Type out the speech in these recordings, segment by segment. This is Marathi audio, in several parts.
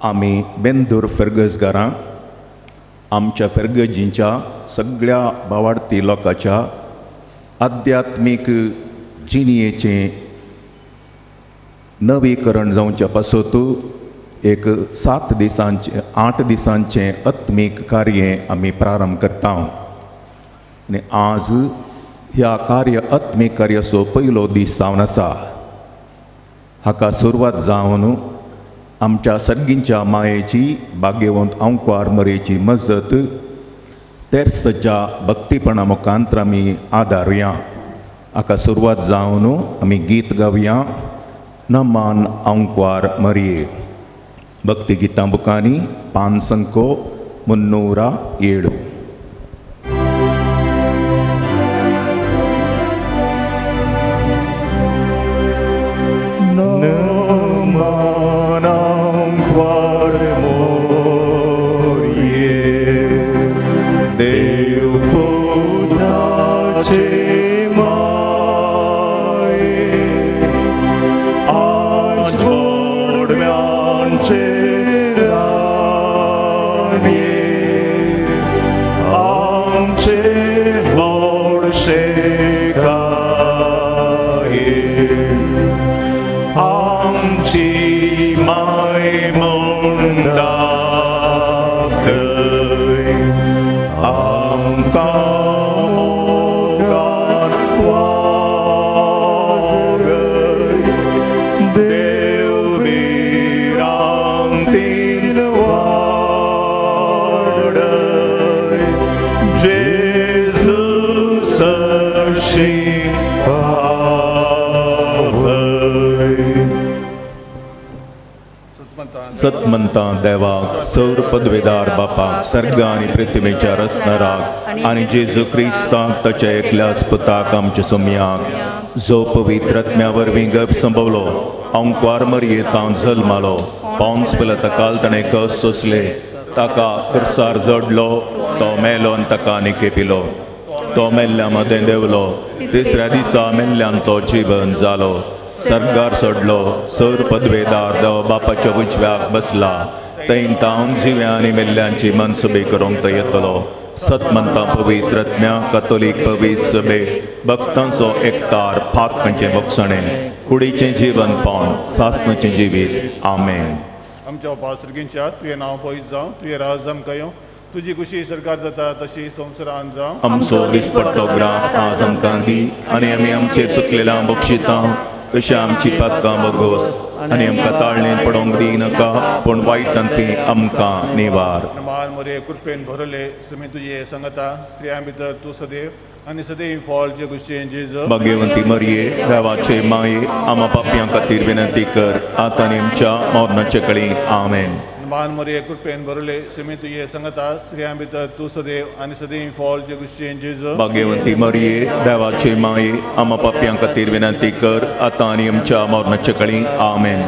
आमी बेंदूर फेर्गसगारां आमच्या फेर्गजींच्या सगळ्या भावार्थी लोकांच्या आध्यात्मीक जिणयेचें नवीकरण जावच्या पासत एक 7 दिसांचे 8 दिसांचें आत्मीक कार्य आमी प्रारंभ करता आनी आज ह्या आत्मीक कार्याचो पयलो दीस जावन आसा. हाका सुरवात जावन आमच्या सगळ्यांच्या मायेची भाग्यवंत अंकुर मरेची मजत तेर्सच्या भक्तीपणा मुखांतर आमी आदारुया. हाका सुरवात जावन आमी गीत गावया नमान अंकुर मरिये. भक्ती गितां बुकांनी पान संको 307. सतमंता देवाक सौर पदवेदार बापाक सर्ग आनी पृथ्वीच्या रचणाराक आनी जेजू क्रिस्तांक ताच्या एकल्याच पुताक आमच्या सोम्याक जो पवित्र आत्म्या वरवीं गर्भ संभवलो अंकुर मरियेंतां जल्मालो पौंस पिलाता काल ताणें कस सोंसले ताका खुर्सार जोडलो तो मेलो आनी ताका निकेपिलो तो मेल्ल्या मदें देंवलो तिसऱ्या दिसा मेल्ल्यान तो जिवन जालो सर्गार सोडलो सौर पदवेदार देव बापाच्या उजव्याक बसला थंय तावन जिव्या आनी मेल्ल्यांची मनसुबी करूंक तो येतलो. सतमंता पवित्र आत्म्या कॅथोलीक पवित्र सभे भक्तांचो एकतार फातकांचें बक्षणें कुडीचें जीवन पावन सासणाचें जिवीत आमेन. आमच्या पासर्गींच्या तुझें नांव पवित्र जावं तुझें राज आमकां येवं तुजी कुशी सरकार जाता तशी संवसारांत जावं. आमचो दिसपट्टो ग्रास आज आमकां दी आनी आमी आमचेर चुकलेलां बक्षितां तशें आमची पातकां बगोस आनी आमकां ताळणेन पडोवंक दिनाका पूण वायटांतली आमकां निवार. नमान मोरे कृपेन भरले समी तुजे संगता स्त्रियां भितर तूं सदैव आनी सदैव फॉल जे कुशेन जेजू. भाग्यवंती मरिये देवाचे माये आमा पापयां खातीर विनंती कर आतां आनी आमच्या मरणाचे कळीक आमेन. नमान मोरे कृपेन भरले समी तुजे संगता स्त्रियां भितर तूं सदैव आनी सदैव फॉल जे कुशेन जेजू. भाग्यवंती मरिये देवाचे माये आमा पापयां खातीर विनंती कर आतां आनी आमच्या मरणाचे कळीक आमेन.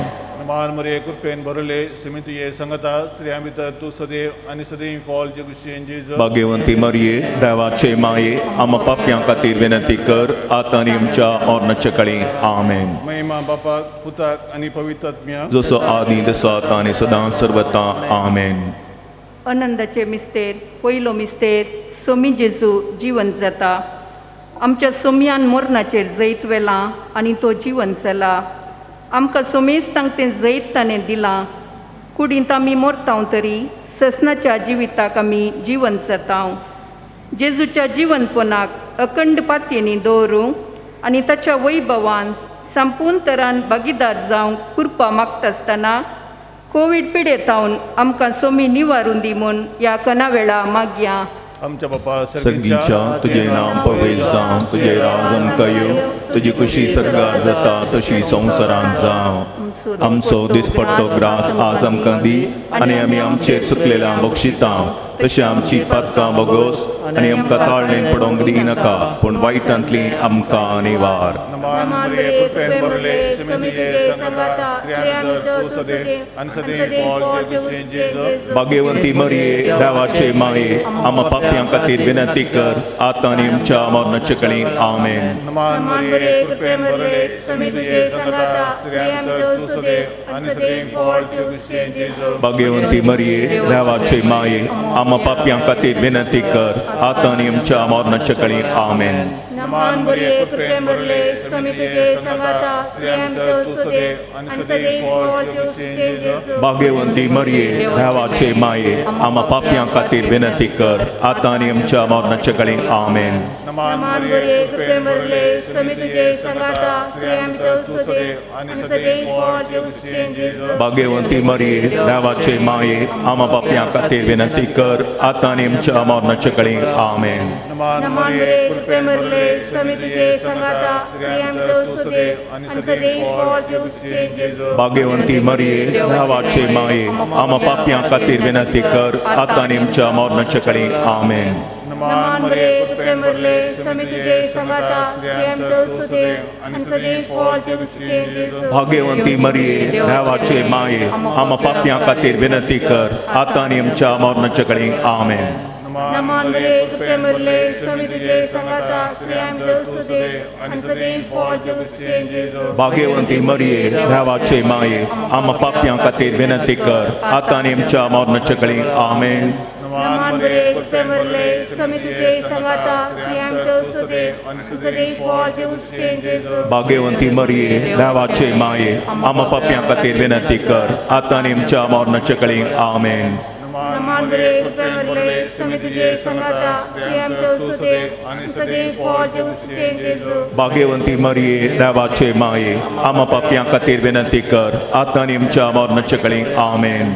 नमान मोरे कृपेन भरले समी तुजे संगता स्त्रियां भितर तूं सदैव आनी सदैव फॉल जे कुशेन जेजू. भाग्यवंती मरिये देवाचे माये आमा पापयां खातीर विनंती कर आतां आनी आमच्या मरणाचे कळीक आमेन. महिमा बापाक पुताक आनी पवित्र आत्म्याक जसो आदी तसो आतां आनी सदां सर्वता आमेन. आनंदाचे मिस्तेर पयलो मिस्तेर सोमी जेजू जिवंत जाता. आमच्या सोम्यान मरणाचेर जैत वेलां आनी तो जिवंत जाला. आमकां सोमेस्तांक तें जैत ताणें दिलां. कुडींत आमी मरतांव तरी ससनाच्या जिविताक आमी जिवंत जातांव. जेजूच्या जिवंतपणाक अखंड पातयेनी दवरूंक आनी ताच्या वैभवान संपूर्ण तरान भागीदार जावंक कृपा मागता आसतना कोवीड पिडेतावन आमकां सोमी निवारून दी म्हूण ह्या कनावेळा मागया. आमच्या बापा सर्गींच्या तुझे नाम पवित्र जावं तुझे राज आमकां येवं तुजी कुशी सरकार जाता तशी संवसारांत जावं. आमचो दिसपट्टो ग्रास आज आमकां दी आनी आमी आमचेर चुकलेलां बक्षितां तशी आमची पातकां बोगोस आनी आमकां ताळणेन पडोंक दिनाका पूण वायटांतली आमकां निवार. नमान मरिये कृपेन भरले समी तुजे संगाता स्त्रियांनी तूं सदैव आनी सदैव फळ जेजू. भाग्यवंती मरिये देवाचे माये आम पाप्यां खातीर विनंती कर आतां आनी आमच्या मरणाचे कळीं आमेन. नमान मरिये कृपेन भरले समी तुजे संगाता स्त्रियांनी तूं सदैव आनी सदैव फळ जेजू. भाग्यवंती मरिये देवाचे माये आम पाप्यां खातीर विनंती कर आतां आनी आमच्या मरणाचे कळीं आमेन. नमान मरिये कृपेन भरले समी तुजे संगाता स्त्रियांनी तूं सदैव आनी सदैव फळ जेजू. भाग्यवंती मरिये देवाचे माये आम पाप्यां खातीर विनंती कर आतां आनी आमच्या मरणाचे कळीं आमेन. नमान मरिये कृपेन भरले समी तुजे संगाता स्त्रियांनी तूं सदैव आनी सदैव फळ जेजू. भाग्यवंती मरिये देवाचे माये आम पाप्यां खातीर विनंती कर आतां आनी आमच्या मरणाचे कळीं आमेन. नमान मरिये कृपेन भरले समी तुजे संगाता स्त्रियांनी तूं सदैव आनी सदैव फळ जेजू. भाग्यवंती मरिये देवाचे माये आम पाप्यां खातीर विनंती कर आतां आनी आमच्या मरणाचे कळीं आमेन. नमान मरिये कृपेन भरले समी तुजे संगाता स्त्रियांनी तूं सदैव आनी सदैव फळ जेजू. भाग्यवंती मरिये देवाचे माये आम पाप्यां खातीर विनंती कर आतां आनी आमच्या मरणाचे कळीं आमेन. नमान मरिये कृपेन भरले समी तुजे संगाता स्त्रियांनी तूं सदैव आनी सदैव फळ जेजू. भाग्यवंती मरिये देवाचे माये आम पाप्यां खातीर विनंती कर आतां आनी आमच्या मरणाचे कळीं आमेन. नमान मरिये कृपेन भरले समी तुजे संगाता स्त्रियांनी तूं सदैव आनी सदैव फळ जेजू. भाग्यवंती मरिये देवाचे माये आम पाप्यां खातीर विनंती कर आतां आनी आमच्या मरणाचे कळीं आमेन. नमान मरिये कृपेन भरले समी तुजे संगाता स्त्रियांनी तूं सदैव आनी सदैव फळ जेजू. भाग्यवंती मरिये देवाचे माये आम पाप्यां खातीर विनंती कर आतां आनी आमच्या मरणाचे कळीं आमेन.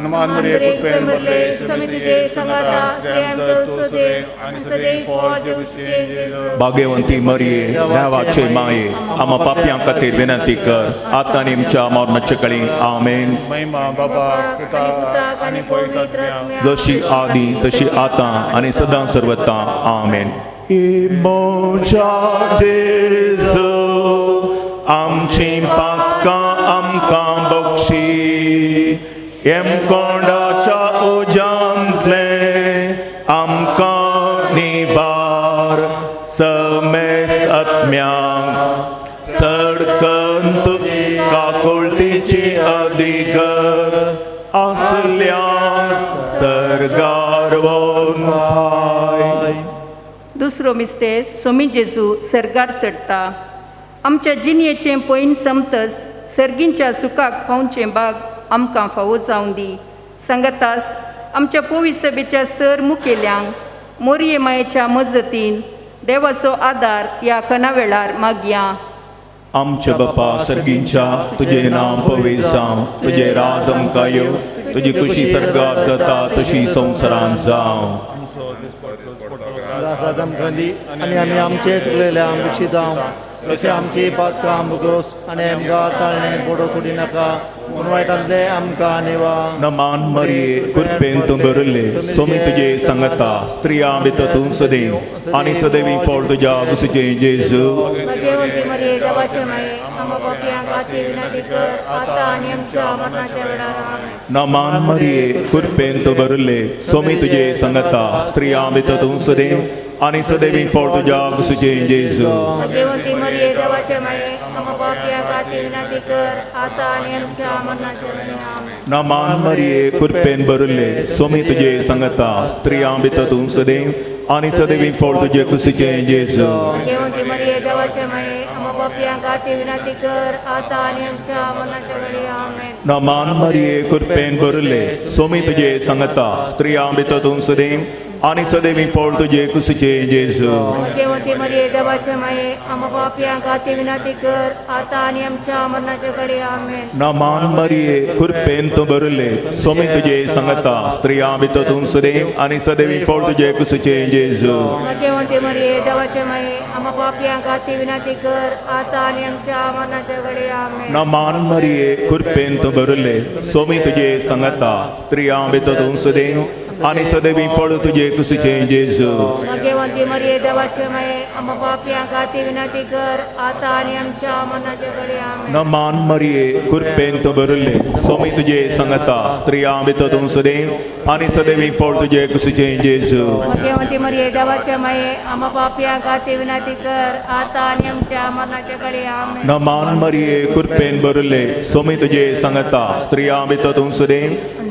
नमान मरिये कृपेन भरले समी तुजे संगाता स्त्रियांनी तूं सदैव आनी सदैव फळ जेजू. भाग्यवंती मरिये देवाचे माये आम पाप्यां खातीर विनंती कर आतां आनी आमच्या मरणाचे कळीं आमेन. महिमा बाबा पिता आनी पवित्र आत्म्या जशी आदी तशी आतां आनी सदां सर्वतां आमेन. मोच्या जेजू आमची पातकां आमकां बक्षी कोंडाच्या उजांतले आमकां निवार समेस्त आत्म्यांक सडकन काकुळतीची अधिगत असल्या सर्गार वोन भाय. दुसरो मिस्तेर सोमी जेजू सर्गार चडटा. आमच्या जिणयेचें पयन समतस सर्गींच्या सुखाक पावचें भाग आमकां फावो जावं दी. सांगातास आमच्या पवित्र सभेच्या सर मुखेल्यांक मोरये मायेच्या मजतीन देवाचो आदार ह्या कना वेळार मागया. आमच्या बापा सर्गींच्या तुझे नाम पवित्र जावं, तुझे राज आमकां येवं, तुजी खुशी सर्गार जाता तशी संवसारांत जावं. आमकां दी आनी आमी आमचे चुकलेल्यांक बक्षी जावं, तशें आमची पातकां आमकां आनी आमकां ताळणेर पडो सोडी नाका पूण वायटांतले आमकां निवार. नमान मरिये कृपेन तूं भरले सोमी तुजे संगता स्त्रियां भितर तूं सदैव आनी सदैवी फळ तुज्या कुशीचें जेजू. भाग्यवंती मरिये देवाचे माये आम पाप्यां खातीर विनंती कर आतां आनी आमच्या मरणाच्या वेळार आमेन. नमान मरिये कृपेन तूं भरले सोमी तुजे संगता स्त्रियां भितर तूं सदैव आनी सदैवी फळ तुज्या कुशीचें जेजू. भाग्यवंती मरिये देवाचे माये आम पाप्यां खातीर विनंती कर आतां आनी आमच्या मरणाच्या वेळार आमेन. नमान मरिये कृपेन भरले सोमी तुजे संगता स्त्रियां भितर तूं सदैव आनी सदैवी फळ तुजे कुशीचें जेजू. भाग्यवंती मरिये देवाचे माये आम पाप्यां खातीर विनंती कर आतां आनी आमच्या मरणाच्या वेळार आमेन. नमान मरिये कृपेन भरले सोमी तुजे संगता स्त्रियां भितर तूं सदैव आनी सदैवी फळ तुजे कुशीचें जेजू. भाग्यवंती मरिये देवाचे माये आम पाप्यां खातीर विनंती कर आतां आनी आमच्या मरणाच्या वेळार आमेन. नमान मरिये कृपेन तूं भरले सोमी तुजे संगता स्त्रियां भितर तूं सदैव आनी सदैवी फळ तुजे कुशीचें जेजू. भाग्यवंती मरिये देवाचे माये आम पाप्यां खातीर विनंती कर आतां आनी आमच्या मरणाच्या वेळार आमेन. नमान मरिये कृपेन तूं भरले सोमी तुजे संगता स्त्रियां भितर तूं सदैव आणि सदैवी फळ तुझे कुशीचे जेजू भाग्यवंती मरिये देवाचे माये आम्हा पापियांका ती विनंती कर आता आणि आमच्या मरणाच्या वेळी आमेन. नमान मरिये कृपेन तो भरले स्वामी तुझे संगता स्त्रिया भितर सदे आणि सदैवी फळ तुझे कुशीचे जेजू भाग्यवंती मरिये देवाचे माये आम्हा पापियांका ती विनंती कर आता आणि आमच्या मरणाच्या वेळी आमेन. नमान मरिये कृपेन भरले स्वामी तुझे संगता स्त्रिया भितर सदे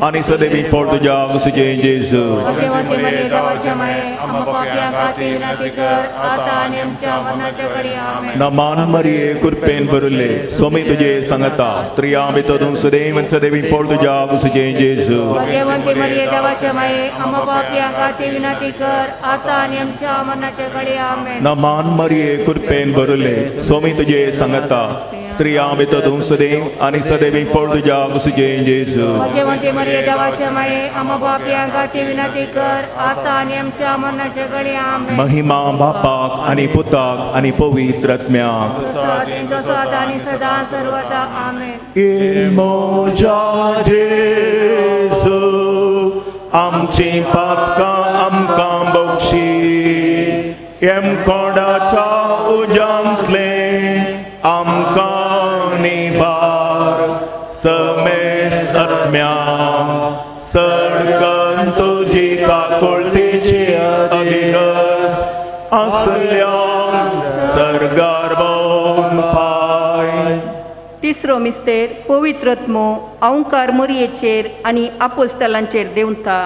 आणि सदैवी फळ तुझ्या कुशीचे जेजू भाग्यवंती मरिये देवाचे माये आम्हा पापियांका ती विनंती कर आता आणि आमच्या मरणाच्या वेळी आमेन. नमान मरिये कृपेन भरले स्वामी तुझे संगता स्त्रिया भितर सदे आणि सदैवी फळ तुझ्या कुशीचे जेजू भाग्यवंती मरिये देवाचे माये आम्हा पापियांका ती विनंती कर आता आणि आमच्या मरणाच्या वेळी आमेन. नमान मरिये कृपेन भरले स्वामी तुझे संगता स्त्रिया भितर सदे आणि सदैवी फळ तुझ्या कुशीचे जेजू भाग्यवंती मरिये देवाचे माये आम्हा पापियांका ती विनंती कर आता आणि आमच्या मरणाच्या वेळी आमेन. महिमा बापाक आणि पुताक आणि पवित्र आत्म्याक जसं आता आणि सदा सर्वदा आमेन. मोजा जेसू आमची पातकां आमकां बक्षी एम कोडाच्या उजांतले आमकां निबार समेस आत्म्या सडकन तुजी काकुळतीची अधिगस असल्यान सरगार भोवन पाय. तिसरो मिस्तेर पवित्रत्मो अवंकार मरियेचेर आनी आपोस्तलांचेर देंवता.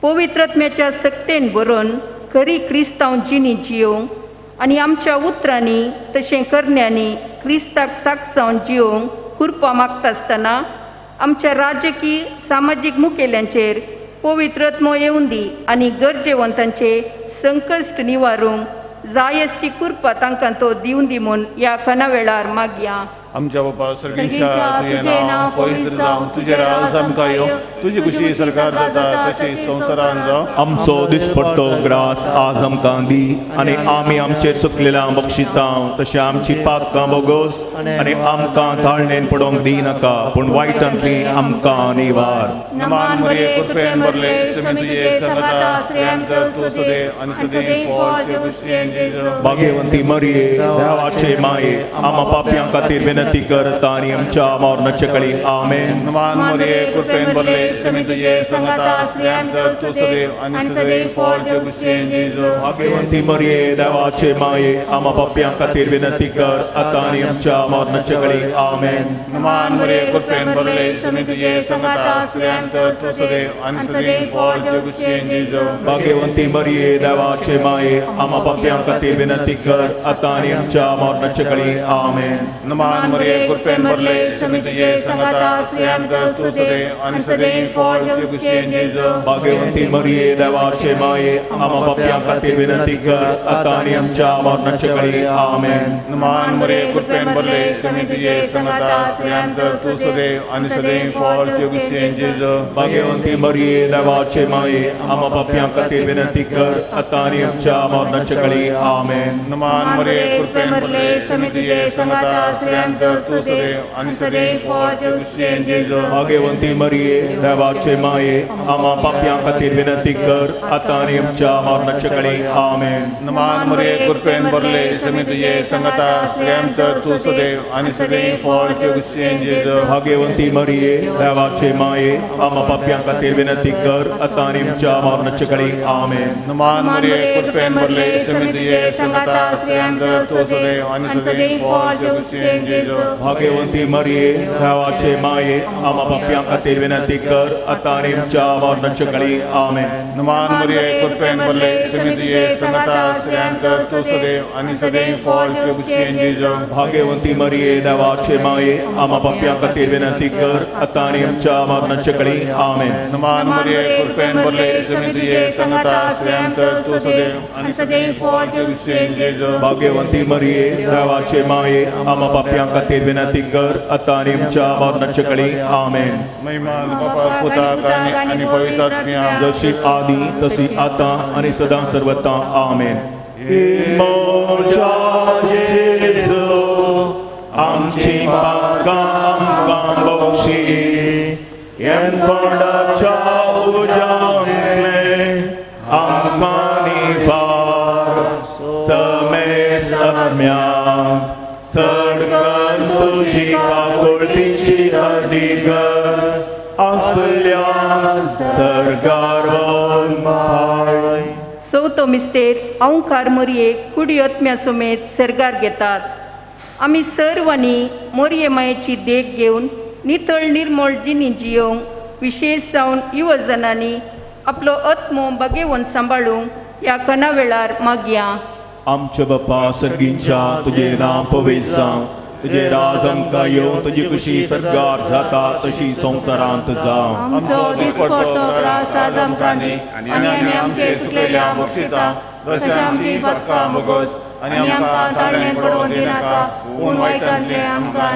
पवित्रत्म्याच्या सक्तेन बरोवन खरी क्रिस्तांव जिणी जियोंक आनी आमच्या उतरांनी तशें करण्यांनी क्रिस्ताक साक्षावन जियोंक खुरपा मागता आसतना आमच्या राजकीय सामाजीक मुखेल्यांचेर पवित्रत्मो येवून दी आनी गरजेवंतांचे संकश्ट निवारूंक जाय आसची कृपा तांकां तो दिवन दी म्हूण ह्या खना वेळार मागया. आमच्या बापा सर्गींच्या तुझे नाव पवित्र जावं तुझे राज आमकां यो तुझी खुशी सरकार जाता तशी संवसारान जावं. आमचो दिसपट्टो ग्रास आज आमकां दी आनी आमी आमचेर चुकलेल्या बक्षिता तशें आमची पातकां बोगोस आनी आमकां ताळणेन पडोवंक दी नाका पूण वायटांतली आमकां निवार. नमान मरिये कृपेन भरले स्वामी तुझे संगता स्त्रियां भितर तूं सदे आनी सदैव फळ तुझे कुशीचे जेजू. भाग्यवंती मरिये देवाचे माये आम्हा पापयां खातीर विनंती करता आनी आमच्या मरणाचे कळी आमेन. नमान मरिये कृपेन भरले स्वामी तुझे संगता स्त्रियां भितर तूं सदे आनी सदैव फळ तुझे कुशीचे जेजू. भाग्यवंती मरिये देवाचे माये आम्हा पापयां खातीर विनंती कर आता आनी आमच्या मरणाचे कळी आमेन. नमान मरिये कृपेन भरले स्वामी तुझे संगता स्त्रियां भितर तूं सदे आनी सदैव फळ तुझे कुशीचे जेजू. भाग्यवंती मरिये देवाचे माये आम्हा पापयां खातीर विनंती कर आता आनी आमच्या मरणाचे कळी आमेन. नमान मरिये कृपेन भरले स्वामी तुझे संगता स्त्रियां भितर तूं सदे आनी सदैव फळ तुझे कुशीचे जेजू. भाग्यवंती मरिये देवाचे माये आम्हा पापयां खातीर विनंती कर आता आनी आमच्या मरणाचे कळी आमेन. नमान मरिये कृपेन भरले स्वामी तुझे संगता स्त्रियां भितर तूं सदे आनी सदैव फळ तुझे कुशीचे जेजू. भाग्यवंती मरिये देवाचे माये आम्हा पापयां खातीर विनंती कर आता आनी आमच्या मरणाचे कळी आमेन. नमान मरिये कृपेन भरले स्वामी तुझे संगता स्त्रियां भितर तूं सदे आनी सदैव फळ तुझे कुशीचे जेजू. भाग्यवंती मरिये देवाचे माये आम्हा पापयां खातीर विनंती कर आता आनी आमच्या मरणाचे कळी आमेन. नमान मरिये कृपेन भरले स्वामी तुझे संगता स्त्रियां भितर तूं सदे आनी सदैव फळ तुझे कुशीचे जेजू. भाग्यवंती मरिये देवाचे माये आम्हा पापयां खातीर विनंती कर आता आनी आमच्या मरणाचे कळी आमेन. नमान मरिये कृपेन भरले स्वामी तुझे संगता स्त्रियां भितर तूं सदे आनी सदैव फळ तुझे कुशीचे जेजू. भाग्यवंती मरिये देवाचे माये आम्हा पापयां खातीर विनंती कर आता आनी आमच्या मरणाचे कळी आमेन. नमान मरिये कृपेन भरले स्वामी तुझे संगता स्त्रियां भितर तूं सदे आनी सदैव फळ तुझे कुशीचे जेजू. भाग्यवंती मरिये देवाचे माये आम्हा पापयां खातीर विनंती कर आता आनी आमच्या मरणाचे कळी आमेन. नमान मरिये कृपेन भरले स्वामी तुझे संगता स्त्रियां भितर तूं सदे आनी सदैव फळ तुझे कुशीचे जेजू. भाग्यवंती मरिये देवाचे माये आम्हा पापयां खातीर विनंती कर आता आनी आमच्या मरणाचे कळी आमेन. महिमा बापा पुताक आनी पवित्र आत्म्याक जशी आदी तशी आता आणि सदा सर्वता आमेन. मोजा जेजू आमची पातकां आमकां बक्षी एम कोणाच्या उजांतले आमकां निभार समेस्त आत्म्याक सडकन तुजी काकुळतीची अधिगत असल्यान सर्गार वोन पाय. चवथो मिस्तेर अवंकार मोरयेक कुडी आत्म्या समेत सर्गार घेतात. आमी सर्वांनी मोरये मायेची देख घेवन नितळ निर्मळ जिणी जियोंक विशेष जावन युवजनांनी आपलो आत्मो बगेवन सांबाळूंक ह्या कना वेळार मागया. आमचे बापा सर्गींच्या तुझे नाम पवित्र जावं, तुझे राज आमकां येवं, तुजी कुशी सर्गार जाता तशी संवसारांत जावं. आमचो दिसपडटो त्रास आज आमकां दी आनी आमी आमचे चुकलेल्या बक्षिता तशें आमची पदकां बोगोस आनी आमकां ताळमेळ पडोवन दिनाका पूण वायटांतले आमकां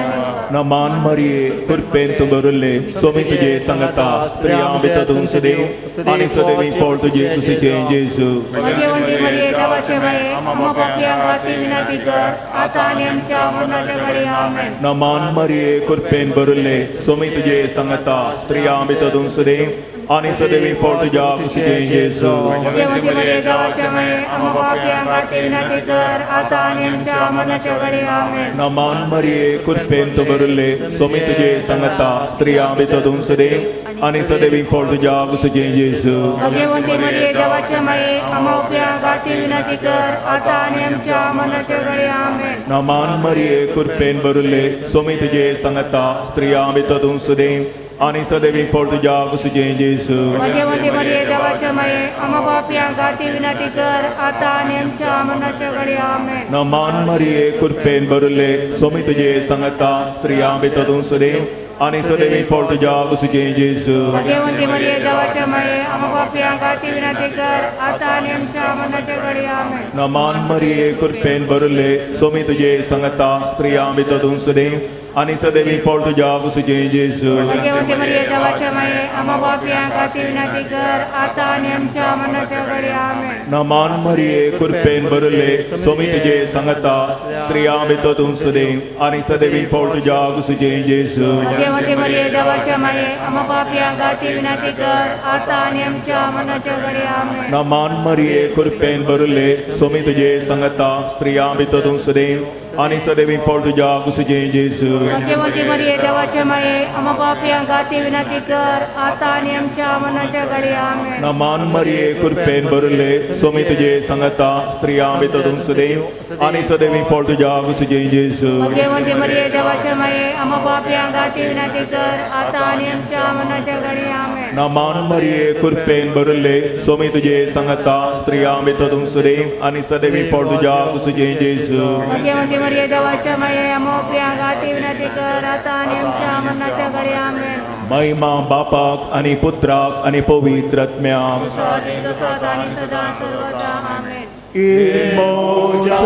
नमान मरिये कृपेन तूं बरयल्ले सोमी तुजे सांगता स्त्रियां भितर तूं सदैव आनी सदैवी फळ तुजे कुशीचें जेजू. भाग्यवंती मरिये देवाचे माये आमकां पापयांक खातीर विनंती कर आतां आनी आमच्या मरणाचे घडी आमेन. नमान मरिये कृपेन बरयल्ले सोमी तुजे सांगता स्त्रियां भितर तूं सदैव आनी सदैवी फळ तुज्या कुशीचें जेजू. भाग्यवंती मरिये देवाचे माये आमकां पापयांक खातीर विनंती कर आतां आनी आमच्या मरणाचे घडी आमेन. नमान मरिये कृपेन तूं बरयल्ले सोमी तुजे सांगता स्त्रियां भितर तूं सदैव आनी सदैवी फळ तुज्या कुशीचें जेजू. भाग्यवंती मरिये देवाचे माये आमकां पापयांक खातीर विनंती कर आतां आनी आमच्या मरणाचे घडी आमेन. नमान मरिये कृपेन बरयल्ले सोमी तुजे सांगता स्त्रियां भितर तूं सदैव आनी सदैवी फळ तुज्या कुशीचें जेजू. भाग्यवंती मरिये देवाचे माये आमकां पापयांक खातीर विनंती कर आतां आनी आमच्या मरणाचे घडी आमेन. नमान मरिये कृपेन बरयल्ले सोमी तुजे सांगता स्त्रियां भितर तूं सदैव आनी सदैवी फळ तुज्या कुशीचें जेजू. भाग्यवंती मरिये देवाचे माये आमकां पापयांक खातीर विनंती कर आतां आनी आमच्या मरणाचे घडी आमेन. नमान मरिये कृपेन बरयल्ले सोमी तुजे सांगता स्त्रियां भितर तूं सदैव आनी सदैवी फळ तुज्या कुशीचें जेजू. भाग्यवंती मरिये देवाचे माये आमकां पापयांक खातीर विनंती कर आतां आनी आमच्या मरणाचे घडी आमेन. नमान मरिये कृपेन बरयल्ले सोमी तुजे सांगता स्त्रियां भितर तूं सदैव आनी सदैवी फळ तुज्या कुशीचें जेजू. भाग्यवंती मरिये देवाचे माये आमकां पापयांक खातीर विनंती कर आतां आनी आमच्या मरणाचे घडी आमेन. नमान मरिये कृपेन बरयल्ले सोमी तुजे सांगता स्त्रियां भितर तूं सदैव आनी सदैवी फळ तुज्या कुशीचें जेजू. भाग्यवंती मरिये देवाचे माये आमकां पापयांक खातीर विनंती कर आतां आनी आमच्या मरणाचे घडी आमेन. नमान मरिये कृपेन बरयल्ले सोमी तुजे सांगता स्त्रियां भितर तूं सदैव आनी सदैवी फळ तुज्या कुशीचें जेजू. भाग्यवंती मरिये देवाचे माये आमकां पापयांक खातीर विनंती कर आतां आनी आमच्या मरणाचे घडी आमेन. नमान मरिये कृपेन बरयल्ले सोमी तुजे सांगता स्त्रियां भितर तूं सदैव आनी सदैवी फळ तुज्या कुशीचें जेजू. भाग्यवंती मरिये देवाचे माये आमकां पापयांक खातीर विनंती कर आतां आनी आमच्या मरणाचे घडी आमेन. महिमा बापाक आनी पुत्राक आनी पवित्र आत्म्याक सदा आनी सदा सर्वदा आमेन. इमोच्या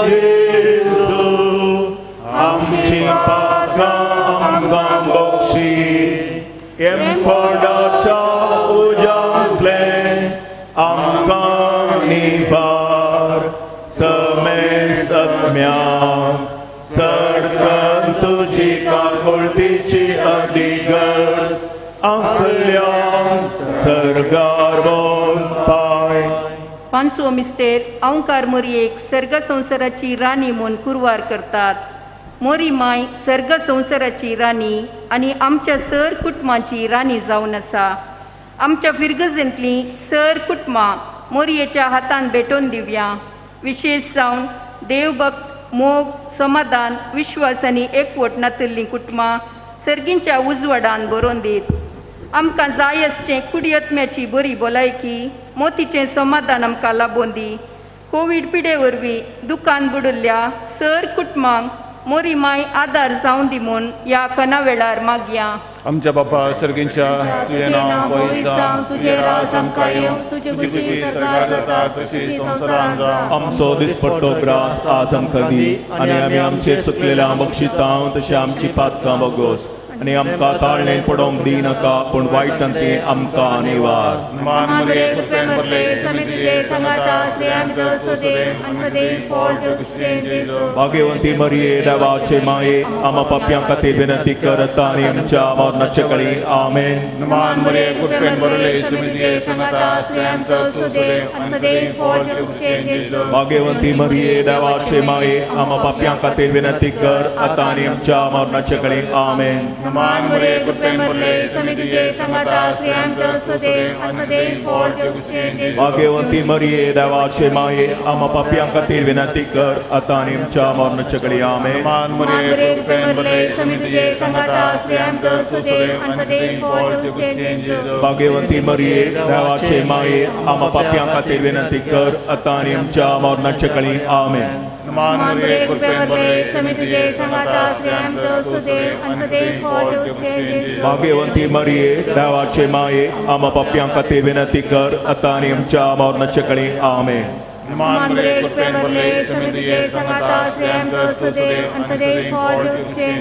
जेजू आमची पातकां आमकां बक्षी एमपडाच्या उजांतले आमकां निभार समेस्त आत्म्याक सडकन तुजी काकुळतीची अधिगत असल्यान सर्गार वोन पाय. पांचवो मिस्तेर अवंकार मोरयेक सर्ग संवसाराची राणी म्हूण कुरवार करतात. मोरी माय सर्ग संवसाराची राणी आनी आमच्या सर कुटुंबाची राणी जावन आसा. आमच्या फिरगजेंतली सर कुटुंबां मोरयेच्या हातान भेटोवन दिवया. विशेश जावन देवभक्त मोग समाधान विश्वास आनी एकवट नातल्लीं कुटुंबां सर्गींच्या उजवाडान बरोवन दीत. आमकां जाय आसचें कुडी आत्म्याची बरी भलायकी मोतीचें समाधान आमकां लाबोवन दी. कोवीड पिडे वरवीं दुकान बुडिल्ल्या सर कुटुंबांक मोरी माय आदार जावन दी म्हूण ह्या कना वेळार मागया. आमच्या बापा सर्गींच्या तुझें नांव पवित्र जावं, तुजें राज आमकां येवं, तुजी कुशी सर्गार जाता तशी संवसारांत जावं. आमचो दिसपट्टो ग्रास आज आमकां दी आनी आमी आमचेर सुकलेल्या बक्षितां तशी आमची पातकां बगोस आनी आमकां ताळणेन पडोवंक दिनाका पूण वायटांतली आमकां निवार मान मरे कृपेन भरले समी तुजे संगता श्रेयांत सुसुदे अनुसुदे फळ जगुशेन जेजो भाग्यवंती मरिये देवाचे माये आम्हा पाप्यां खातीर विनंती करता आनी आमच्या मरणाचे कळी आमेन मान मरे कृपेन भरले समी तुजे संगता श्रेयांत सुसुदे अनुसुदे फळ जगुशेन जेजो भाग्यवंती मरिये देवाचे माये आम्हा पाप्यां खातीर विनंती कर आता आनी आमच्या मरणाचे कळी आमेन मान मरे कृपेन भरले समी तुजे संगता श्रेयांत सुसुदे अनुसुदे फळ जगुशेन जेजो भाग्यवंती मरिये देवाचे माये आम्हा पाप्यां खातीर विनंती कर आता आनी आमच्या मरणाचे कळी आमेन मान मरे कृपेन भरले समी तुजे संगता श्रेयांत सुसुदे अनुसुदे फळ जगुशेन जेजो भाग्यवंती मरिये देवाचे माये आम्हा पाप्यां खातीर विनंती कर आता आनी आमच्या मरणाचे कळी आमेन मान मरे कृपेन भरले समी तुजे संगता श्रेयांत सुसुदे अनुसुदे फळ जगुशेन जेजो भाग्यवंती मरिये देवाचे माये आम्हा पाप्यां खातीर विनंती कर आता आनी आमच्या मरणाचे कळी आमेन मान मरे कृपेन भरले समी तुजे संगता श्रेयांत सुसुदे अनुसुदे फळ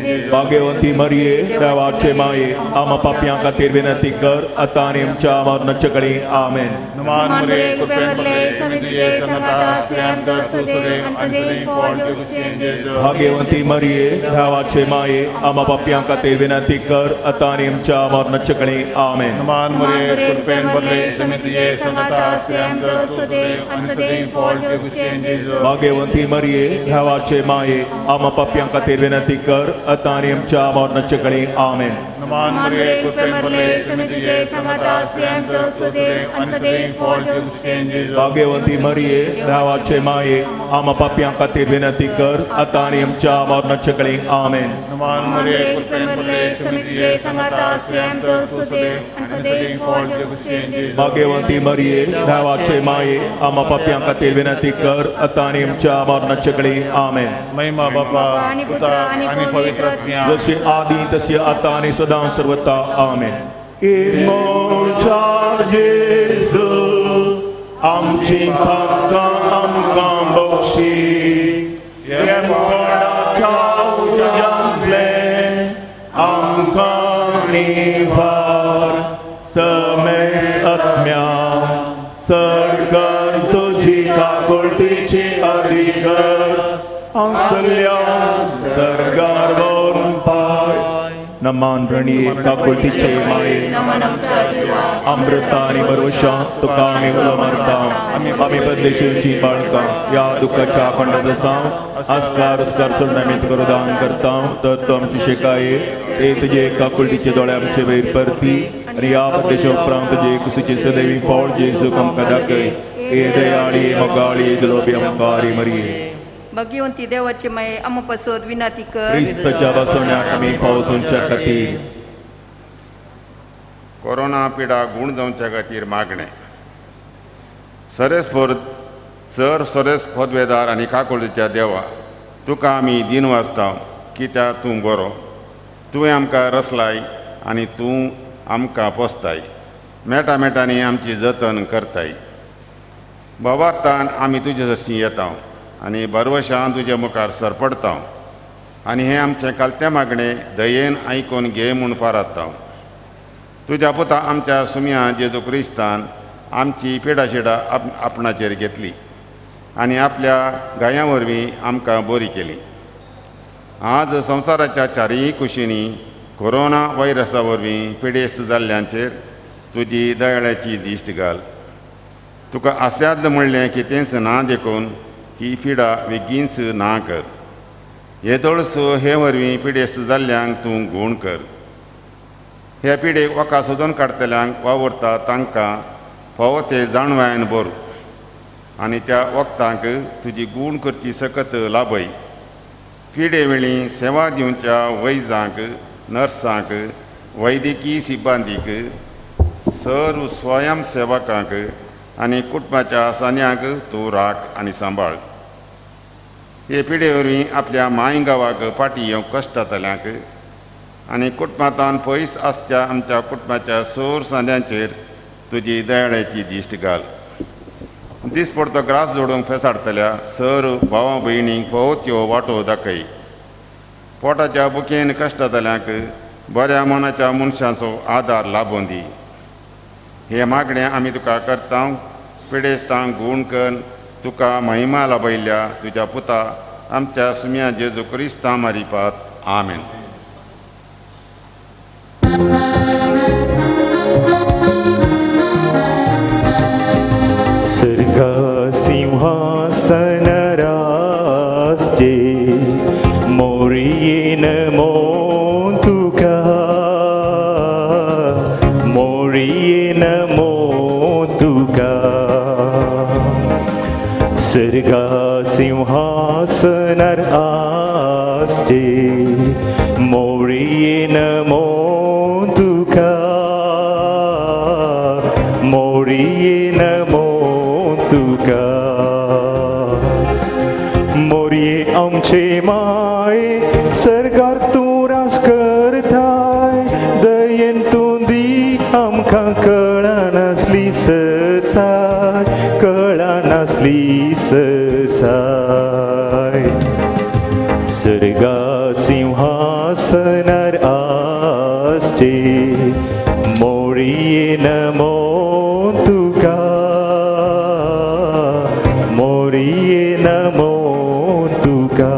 जगुशेन जेजो भाग्यवंती मरिये देवाचे माये आम्हा पाप्यां खातीर विनंती कर आता आनी आमच्या मरणाचे कळी आमेन मान मरे कृपेन भरले समी तुजे संगता श्रेयांत सुसुदे अनुसुदे फळ जगुशेन जेजो भाग्यवंती मरिये देवाचे माये आम्हा पाप्यां खातीर विनंती कर आता आनी आमच्या मरणाचे कळी आमेन मान मरे कृपेन भरले समी तुजे संगता श्रेयांत सुसुदे अनुसुदे फळ जगुशेन जेजो भाग्यवंती मरिये देवाचे माये आम्हा पाप्यां खातीर विनंती कर आता आनी आमच्या मरणाचे कळी आमेन मान मरे कृपेन भरले समी तुजे संगता श्रेयांत सुसुदे अनुसुदे फळ जगुशेन जेजो भाग्यवंती मरिये देवाचे माये आम्हा पाप्यां खातीर विनंती कर आता आनी आमच्या मरणाचे कळी आमेन मान मरे कृपेन भरले समी तुजे संगता श्रेयांत सुसुदे अनुसुदे फळ जगुशेन जेजो भाग्यवंती मरिये देवाचे माये आम्हा पाप्यां खातीर विनंती कर आता आनी आमच्या मरणाचे कळी आमेन महिमा बापा पुता आणि पवित्र आत्म्या जशी आदी तशी आता आनी सदां सर्वता आमेन इमोर्टाल जेजू आमची भक्तां आमकां बक्षी येमोडाच्या उजयांतले आमकां निवार समेस्त आत्म्या सडकन तुजी काकुळटीची अधिकस हांसल्या सर्गार व्हरून पाय नमान रणी काकुळटीचे माये अमृता आनी भरवशा तुका आमी उलो मारता आमी बदलेशीची बाळकां या दुखाच्या खंडदसां आस्कार उस्कार सोडण्यात करुदान करता तर तो आमची शेकाये ते तुजे काकुळटीचे दोळे आमचे वयर परती आनी या बदलेशे उपरांत तुजे कुशीचे सदैवी फळ जेजूक आमकां दाखय ए दयाळी मोगाळी दुलोबी आमकां मरिये भाग्यवंती देवाचे माये आम्हा पासत विनंती कर क्रिस्ताच्या बसवण्याक आमी पावसूंच्या खातीर कोरोना पिडा गूण जावच्या खातीर मागणें सरेस पदवेदार आनी काकुळीच्या देवा तुका आमी दिन वाचता कित्याक तूं बरो तुवें आमकां रचलाय आनी तूं आमकां पोसताय मेटांनी आमची जतन करताय भवार्थान आमी तुजे जशी येता आनी बरवशान तुजे मुखार सरपडता आनी हें आमचें कालतें मागणें दयेन आयकून घे म्हूण पारायता तुज्या पुता आमच्या सुम्या जेजू क्रिस्तान आमची पिडाशिडा आपणाचेर घेतली आनी आपल्या गायां वरवीं आमकां बरी केली आज संवसाराच्या चारय कुशींनी कोरोना व्हायरसा वरवीं पिडेस्त जाल्ल्यांचेर तुजी दयाळ्याची दिश्ट घाल तुका आस्याद म्हणलें कितेंच ना देखून ही पिडा बेगीनच ना कर येदोळस हे वरवीं पिडेस्त जाल्ल्यांक तूं गूण कर हे पिडेक वखा सोदून काडटल्यांक वावुरता तांकां फावो ते जाणवायन बोर आनी त्या वखदांक तुजी गूण करची सकत लाभय पिडे वेळी सेवा दिवच्या वैजांक नर्सांक वैद्यकीय सिब्बांदीक सर्व स्वयं सेवकांक आनी कुटुंबाच्या सान्यांक तूं राख आनी सांबाळ हे पिडे वरवीं आपल्या माय गांवाक फाटीं येवंक कश्ट जातल्यांक आनी कुटुंबांतान पयस आसच्या आमच्या कुटुंबाच्या सोर सांद्यांचेर तुजी दयाळ्याची दिश्ट घाल दीस पडतो ग्रास जोडूंक फेसाडटल्या सर भावां भयणींक फोव त्यो वाटो दाखय पोटाच्या बुकेन कश्ट जातल्यांक बऱ्या मनाच्या मनशाचो आदार लाभून दी. हे मागणें आमी तुका करता, पिडेस्तांक गूण कर, तुका महिमा लाभयल्या तुज्या पुता आमच्या सुम्या जेजू क्रिस्ता मारिपात. आमेन. सिंहासन रास्ते मोरयेन मों तुका, मोरयेन मों तुका. सर्गा सिंहासनार आस्ते मोरयेन मों तुका, मोरयेन मों तुका. मोरये आमचे माय सरकार तूं रास करताय, दयेन तूं दी आमकां कळनासली ससाय, कळनासली ससाय. सर्गा सिंहासनार आस्ते मोरयेन मों तुका, मोरयेन मों तुका.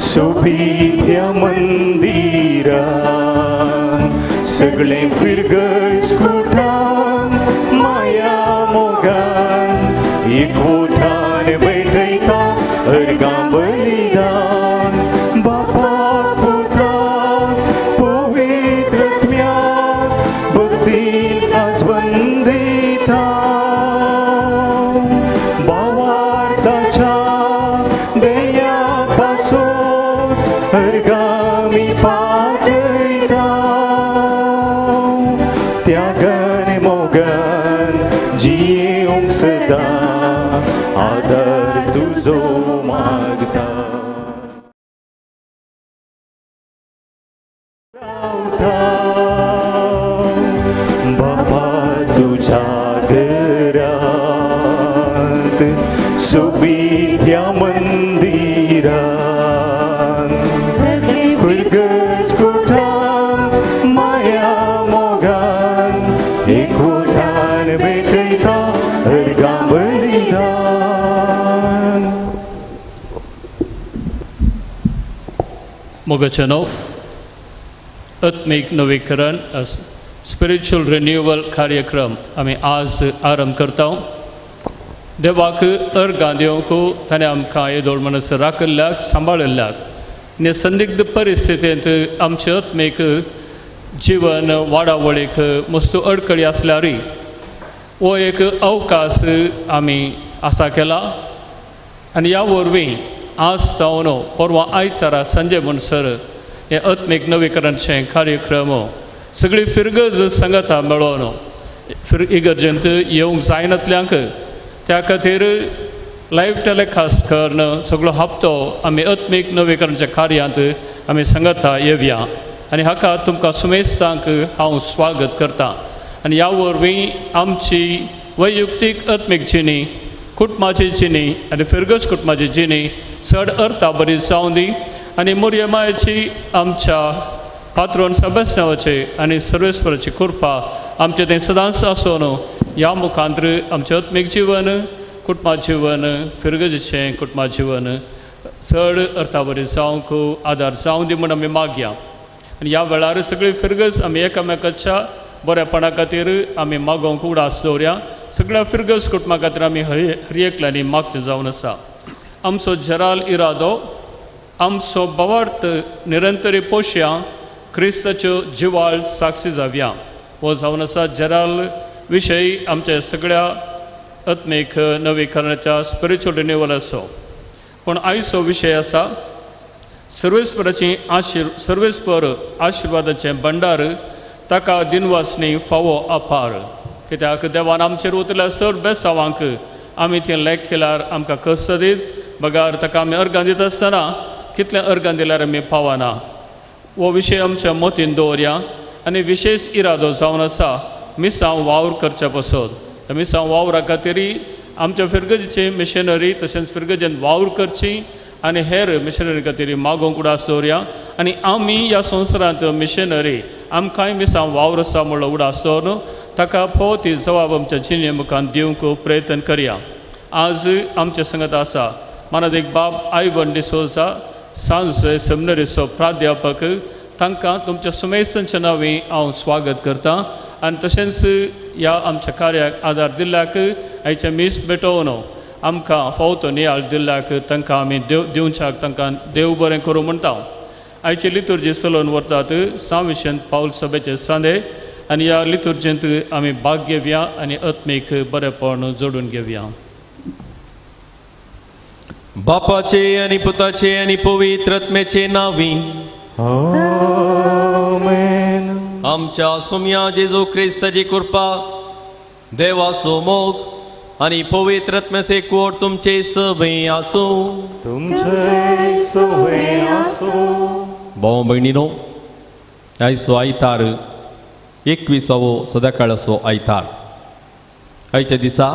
सोबीत मंदिरान सगळें फिरगस कुठान माया मोगान एकवटान बैठयता अर्गां बलिदान बापा पुताक पवित्र आत्म्याक भक्तीन आस्वंदिता भावार्थाच्या देया पासून अर्गामी पाठयता त्यागान मोगान जियेवंक सदां आदार तुजो मागता बाबा तुझ्या घरांत सोबीत मंदिरान भुरगस कुठान माया मोगान एकवटान भेटयता अर्गां बलिदान. मोगाचें नांव आत्मिक नवीकरण स्पिरिच्युअल रिन्युअल कार्यक्रम आमी आज आरंभ करता. देवाक अर्गां दिवंक ताणें आमकां येदोळ मनस राखल्याक सांबाळिल्ल्याक आनी संदिग्ध परिस्थितींत आमचे आत्मिक जीवन वाडावळीक मस्त अडखळी आसल्यारय हो एक अवकाश आमी आसा केला. आनी ह्या वरवीं आज जावन परवा आयतारा संजे म्हणसर हे आत्मिक नवीकरणचे कार्यक्रम सगळी फिरगज संगता मेळोवन इगर्जेंत येवंक जायनातल्यांक त्या खातीर लायव्ह टॅलिकास्ट करून सगळो हप्तो आमी आत्मिक नवीकरणच्या कार्यांत आमी संगता येवया. आनी हाका तुमकां सुमेस्तांक हांव स्वागत करतां. आनी ह्या वरवीं आमची वैयक्तीक आत्मिक जिणी कुटुंबाची जिणी आनी फिरगस कुटुंबाची जिणी चड अर्था बरी जावं दी. आनी मोरयेमायेची आमच्या पात्रोन सबस्तांवाचे आनी सर्वेस्पराची कृपा आमचे थंय सदांच आसून ह्या मुखांतर आमचें आत्मीक जीवन कुटुंबा जीवन फिरगजेचें कुटुंबा जीवन चड अर्था बरी जावंक आदार जावं दी म्हूण आमी मागया. आनी ह्या वेळार सगळी फिरगज आमी एकामेकाच्या बऱ्यापणा खातीर आमी मागोवंक उडास दवरया. सगळ्या फिरगज कुटुंबा खातीर आमी हरयेकल्यांनी मागचें जावन आसा. आमचो जराल इरादो आमचो बवार्थ निरंतरी पोशया क्रिस्ताच्यो जिवाळ साक्षी जावया हो जावन आसा. जराल विशयी आमच्या सगळ्या आत्मीक नवीकरणाच्या स्पिरिच्युअल रिन्युअल आसो. पूण आयचो विशय आसा सर्वेस्पराची सर्वेस्पर आशिर्वादाचें भंडार ताका दिनवासनी फावो अपार. कित्याक देवान आमचेर उतल्या चड बेसावांक आमी तें लेख केल्यार आमकां कस दीत. बगार ताका आमी अर्गां दिता आसतना कितलें अर्गां दिल्यार आमी पावना हो विशय आमच्या मतीन दवरया. आनी विशेश इरादो जावन आसा मिसांव वावर करच्या पासत. मिसांव वावरा खातीर आमच्या फिरगजेची मिशनरी तशेंच फिरगजेन वावर करची आनी हेर मिशनरी खातीर मागोवंक उडास दवरया. आनी आमी ह्या संवसारांत मिशनरी आमकांय मिसांव वावर आसा म्हणलो उडास दवरून ताका फोव ती जबाब आमच्या जिणे मुखार दिवंक प्रयत्न करया. आज आमचे संगत आसा मानदेक बाब आयवन डिसोजा सांज सेमिनरीचो प्राध्यापक. तांकां तुमच्या सुमेस्तांच्या नांवी हांव स्वागत करतां. आनी तशेंच ह्या आमच्या कार्याक आदार दिल्ल्याक आयचे मीस भेटोवन आमकां फावतो नियाळ दिल्ल्याक तांकां आमी दिवच्याक तांकां देव बरें करूं म्हणटा. आयची लितुर्जी चलोवन व्हरतात सांविशेंत पावल सभेचे सांदे आनी ह्या लितुर्जेंत आमी भाग घेवया आनी आत्मीक बरेपण जोडून घेवया. बापाचे आनी पुताचे आनी पवित्र आत्म्याचे नांवी आमेन. आमच्या सुम्या जेजू क्रिस्ताची कृपा देवाचो मोग आनी पवित्र आत्म्याचे कोड तुमचे सभे आसूं. तुमचे सवे आसूं. भाव भयणीनो, आयचो आयतार 21वो सदाकाळाचो आयतार. आयच्या दिसा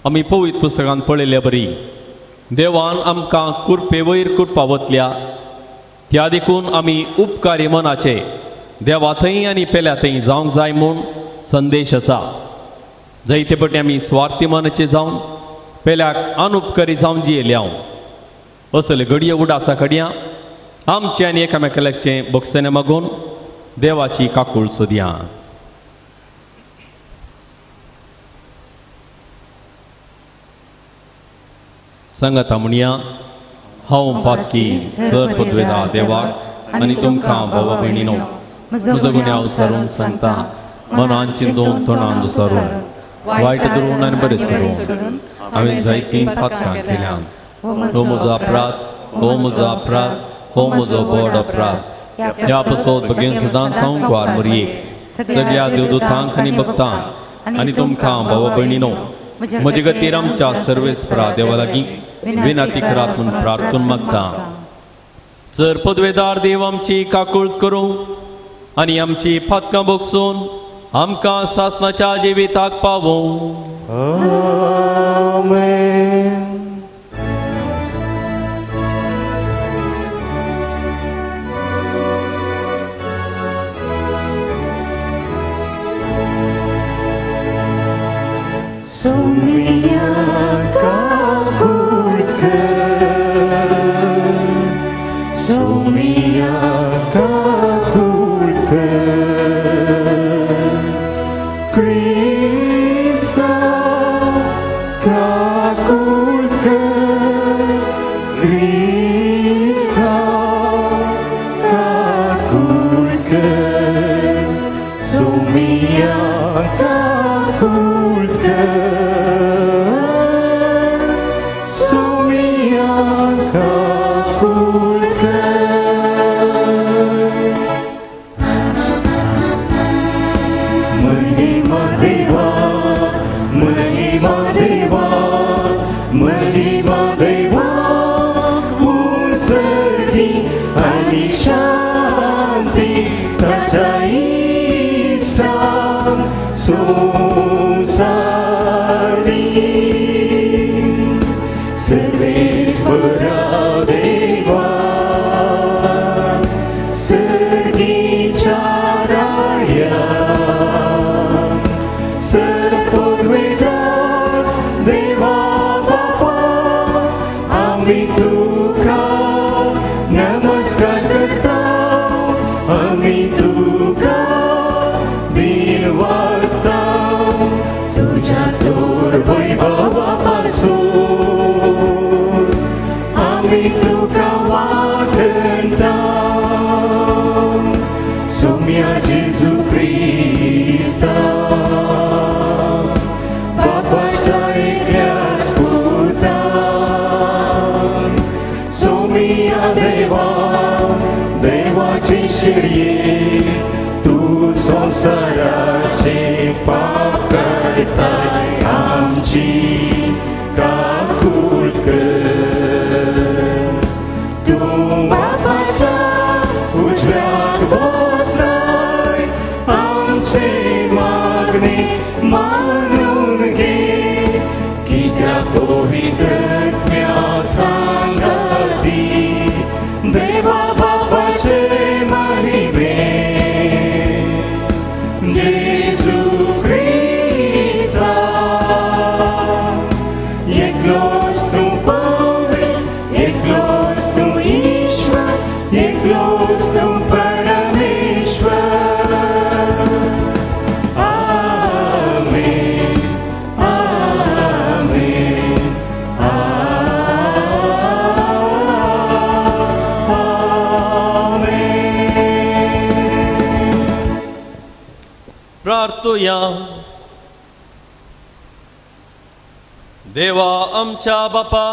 आमी पवित्र पुस्तकांत पळयल्या बरी देवान आमकां कुरपे वयर कृपा वतल्या त्या देखून आमी उपकारी मनाचे देवा थंय आनी पेल्या थंय जावंक जाय म्हूण संदेश आसा. जायते फावटी आमी स्वार्थी मनाचे जावन पेल्याक अनुपकारी जावन जियेले हांव असले घडये उडासा घडया आमचे आनी एकामेकाचे बक्षेने मागून देवाची काकूळ सोदया. संगता म्हणया हांव पातकी सर पदवेदार देवाक आनी तुमकां भावा भयणीनो म्हजो गुन्यांव विसरून सांगता. मनान चिंतून तोंडान दुसरून वायट धरून आनी बरें सोडून हांवें जायतीं पातकां केल्यान. हो म्हजो अपराध, हो म्हजो अपराध, हो म्हजो व्हड अपराध. ह्या पासत बेगीन सदांच हांव कुवार मरयेक सगळ्या देवदूतांक आनी भक्तांक आनी तुमकां भावा भयणीनो म्हजे खातीर आमच्या सर्वेस्परा देवा लागीं विनंती करात म्हूण प्रार्थून मागता. जर पदवेदार देव आमची काकूळट करूं आनी आमची पातकां बोगसून आमकां सासणाच्या जिविताक पावों. आमेन. सोमिया काकूळ क्रिस्ता काकूळ क्रिस्ता काकूळ सोमिया काकूळ सोमिया काकूळ महिमा देवा महिमा देवा महिमा देवा उसर्गी आणि शांती त्याच्या इष्टां संसारी सर्वेश्वरा देवा सर्गीच्या राया सर्वपदवीधर देवा बापा आम्ही तुका नमस्कार करता आम्ही तुका दिन वाजता तुझ्या तोर वैभवापासून आम्ही तुका वाटता सोम्या जेजू ख्रिस्ता बापाच्या एकल्याच पुतान सोमिया देवा देवाची शिडये तू संसाराचे पाप काढताय आमची काकूळ तू बापाच्या उजव्यात बसलाय आमचे मागणे मानून घे कित्या पवित्रत्म्या सांगती देवा बापाचे महिमे जेजू ख्रिस्ता एकलोच तू पवित्र एकलोच तू ईश्वर एकलोच तू परमेश्वर आमेन आमेन आमेन प्रार्थूया. देवा आमच्या बापा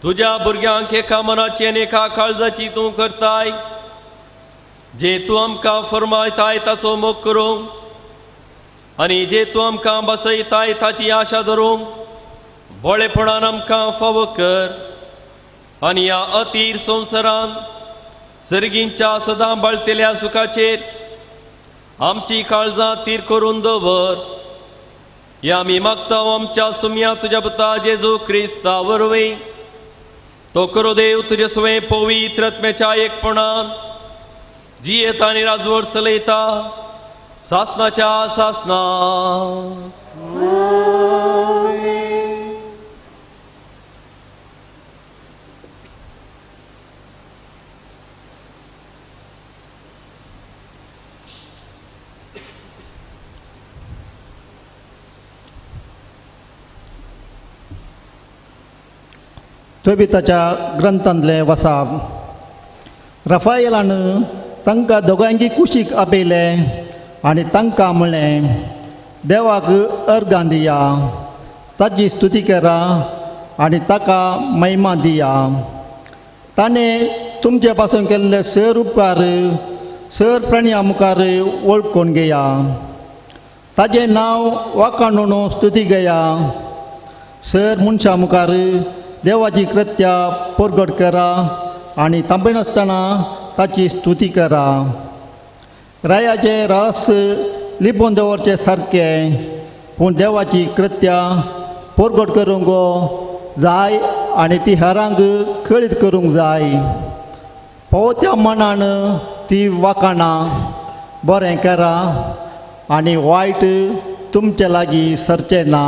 तुझ्या भुरग्यांक एका मनाची आनी एका काळजाची तूं करताय जे तूं आमकां फरमायताय ताचो मोग करूंक आनी जे तूं आमकां बसयताय ताची आशा धरूंक बळेपणान आमकां फावो कर आनी ह्या अतीर संवसारान सर्गींच्या सदां बाळतेल्या सुखाचेर आमची काळजां तीर करून दवर. या आमी मागता आमच्या सुम्या तुज्या पुता जेजू क्रिस्ता वरवीं तो करो देव तुजे सवे पवित्र आत्म्याच्या एकपणान जियेता आनी राजवट चलयता सासनाच्या सासनांत. तोबिताच्या ग्रंथांतले वसाप रफायलान तांकां दोगांयकी कुशीक आपयले आनी तांकां म्हणलें देवाक अर्गां दिया ताची स्तुती करा आनी ताका महिमा दिया. ताणें तुमचे पासून केल्ले सर उपकार सर प्राण्यां मुखार वळखून घेया ताजें नांव वाखाणून स्तुती घेया. सर मनशां मुखार देवाची कृत्या परगट करा आनी तांबे नासतना ताची स्तुती करा. रायाचे रस लिपोवन दवरचे सारकें पूण देवाची कृत्या परगट करूंक जाय आनी ती हेरांक कळीत करूंक जाय. पवत्या मनान ती वाखाणां बरें करा आनी वायट तुमचे लागीं सरचें ना.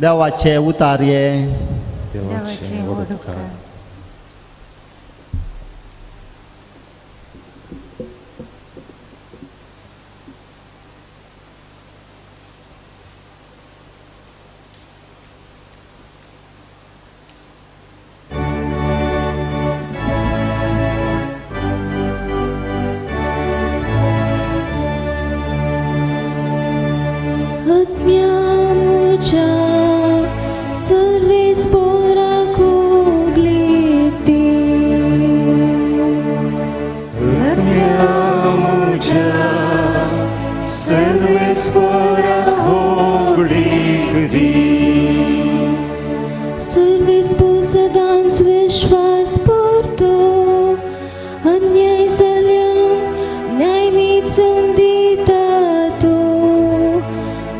देवाचे उतार्ये. मुझा सर्वेस पोरा खोगलीती आत्म्या मुझा सर्वेस पोरा खोगलीती सर्वेस पो सदांच विश्वास पोरतो अन्याय जाल्यांक न्याय मेचून दिता तो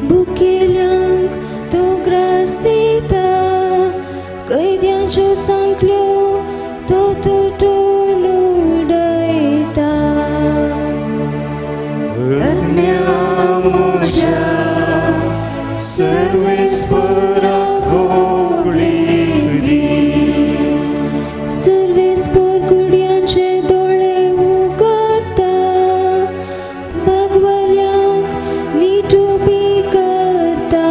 भुकेल्यांक तो ग्रास दिता कैद्यांच्यो सांखल्यो तो तुटून उडयता आत्म्या मुझा सर्वेस पोरा खोगलीती सर्वेस पोर कुडयांचे दोळे उगडता भगवाल्यांक नीट उबी करता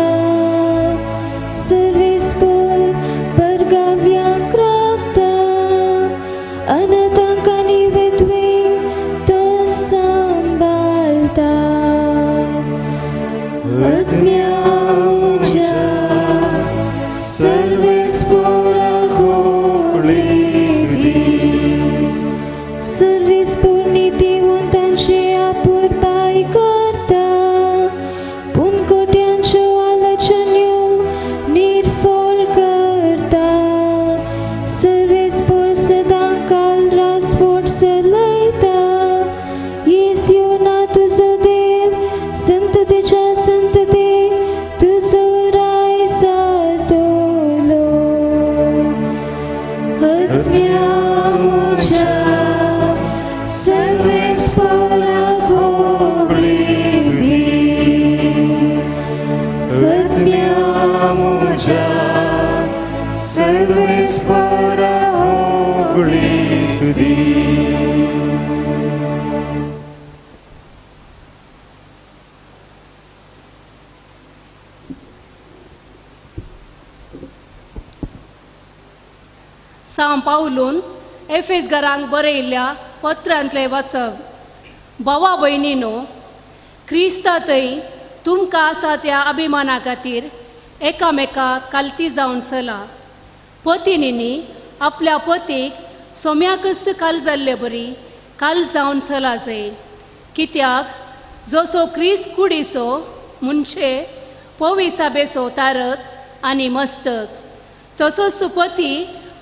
सर्वेस पोर परगाव्यांक राखता अनाथांक आनी विधवेंक तो सांबाळता आत्म्या मुझा सर्वेस पोरा खोगलीती सर्वेस पोर नितीवंतांची आपुरबाय करता पूण कोट्यांच्यो आलोचन्यो निर्फळ करता सर्वेस पोर सदां काल रासपोट चलयता येसयो ना तुजो देव संततेच्या संततेक तुजो राय सादलो आत्म्या मुझा सर्वेस पोरा खोगलीती आत्म्या मुझा सर्वेस पोरा खोगलीती साम पावलून एफेस घरांक बरयल्ल्या पत्रांतले वचप भावा भयणीनो क्रिस्तांतय तुमकां आसा त्या अभिमाना खातीर एकामेकाक कालती जावन चला पत्नींनी आपल्या पतीक सोम्याकच काल जाल्ले बरी काल जावन चला जाय कित्याक जसो क्रिस्त कुडीचो म्हणजे पविसाबेचो तारक आनी मस्तक तसोच पती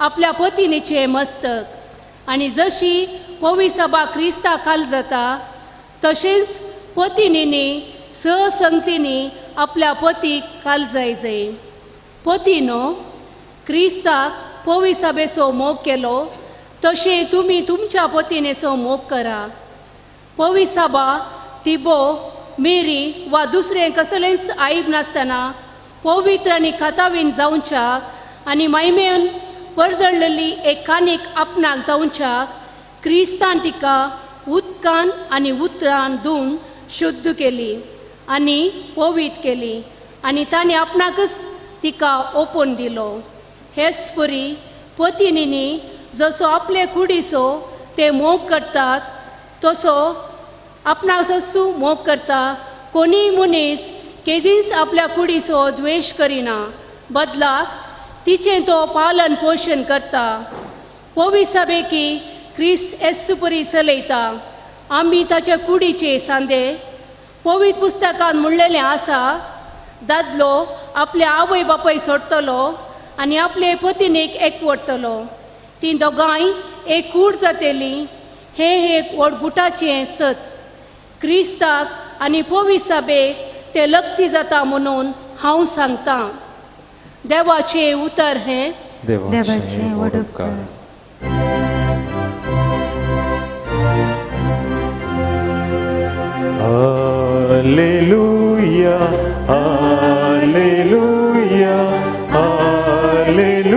आपल्या पत्नीचे मस्तक आनी जशी पविसभा क्रिस्ता काल जाता तशेंच पत्नींनी सहसंगतींनी आपल्या पतीक काल जाय पतीनो क्रिस्ताक पविसभेचो मोग केलो तशें तुमी तुमच्या पत्नीचो मोग करा पविसभा तिबो मेरी वा दुसरें कसलेंच आईब नासतना पवित्र आनी खतावीन जावच्याक आनी महिमेन परजळलेली एक कानीक आपणाक जावच्याक क्रिस्तान तिका उदकान आनी उतरान धुवन शुद्ध केली आनी पवित केली आनी ताणें आपणाकच तिका ओपून दिलो हेच परी पत्नींनी जसो आपले कुडीचो ते मोग करतात तसो आपणाक जसो मोग करता कोणीय मनीस केदींच आपल्या कुडीचो द्वेश करिना बदलाक तिचें तो पालन पोषण करता पविसभेकी क्रिस्त एसुपरी चलयता आमी ताच्या कुडीचे सांदे पवित्र पुस्तकांत म्हणलेलें आसा दादलो आपल्या आवय बापाय सोडटलो आनी आपले पत्नीक एकवटतलो ती दोगांय एक कूड जातेली हे एक वडगुटाचें सत क्रिस्ताक आनी पविसभेक ते लक्ती जाता म्हणून हांव सांगतां देवाचें उतर हें देवाचे वडपकार हालेलुया हालेलुया हालेलुया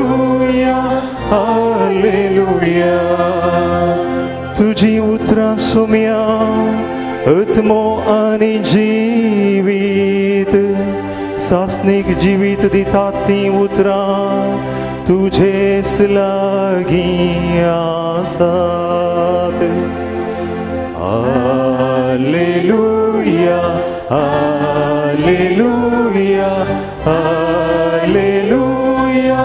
हालेलुया तुझी उतरां सोम्या आत्मो आनी जिवीत सासनीक जिवीत दितात ती उतरां तुझेच लागीं आसात हालेलुया हालेलुया हालेलुया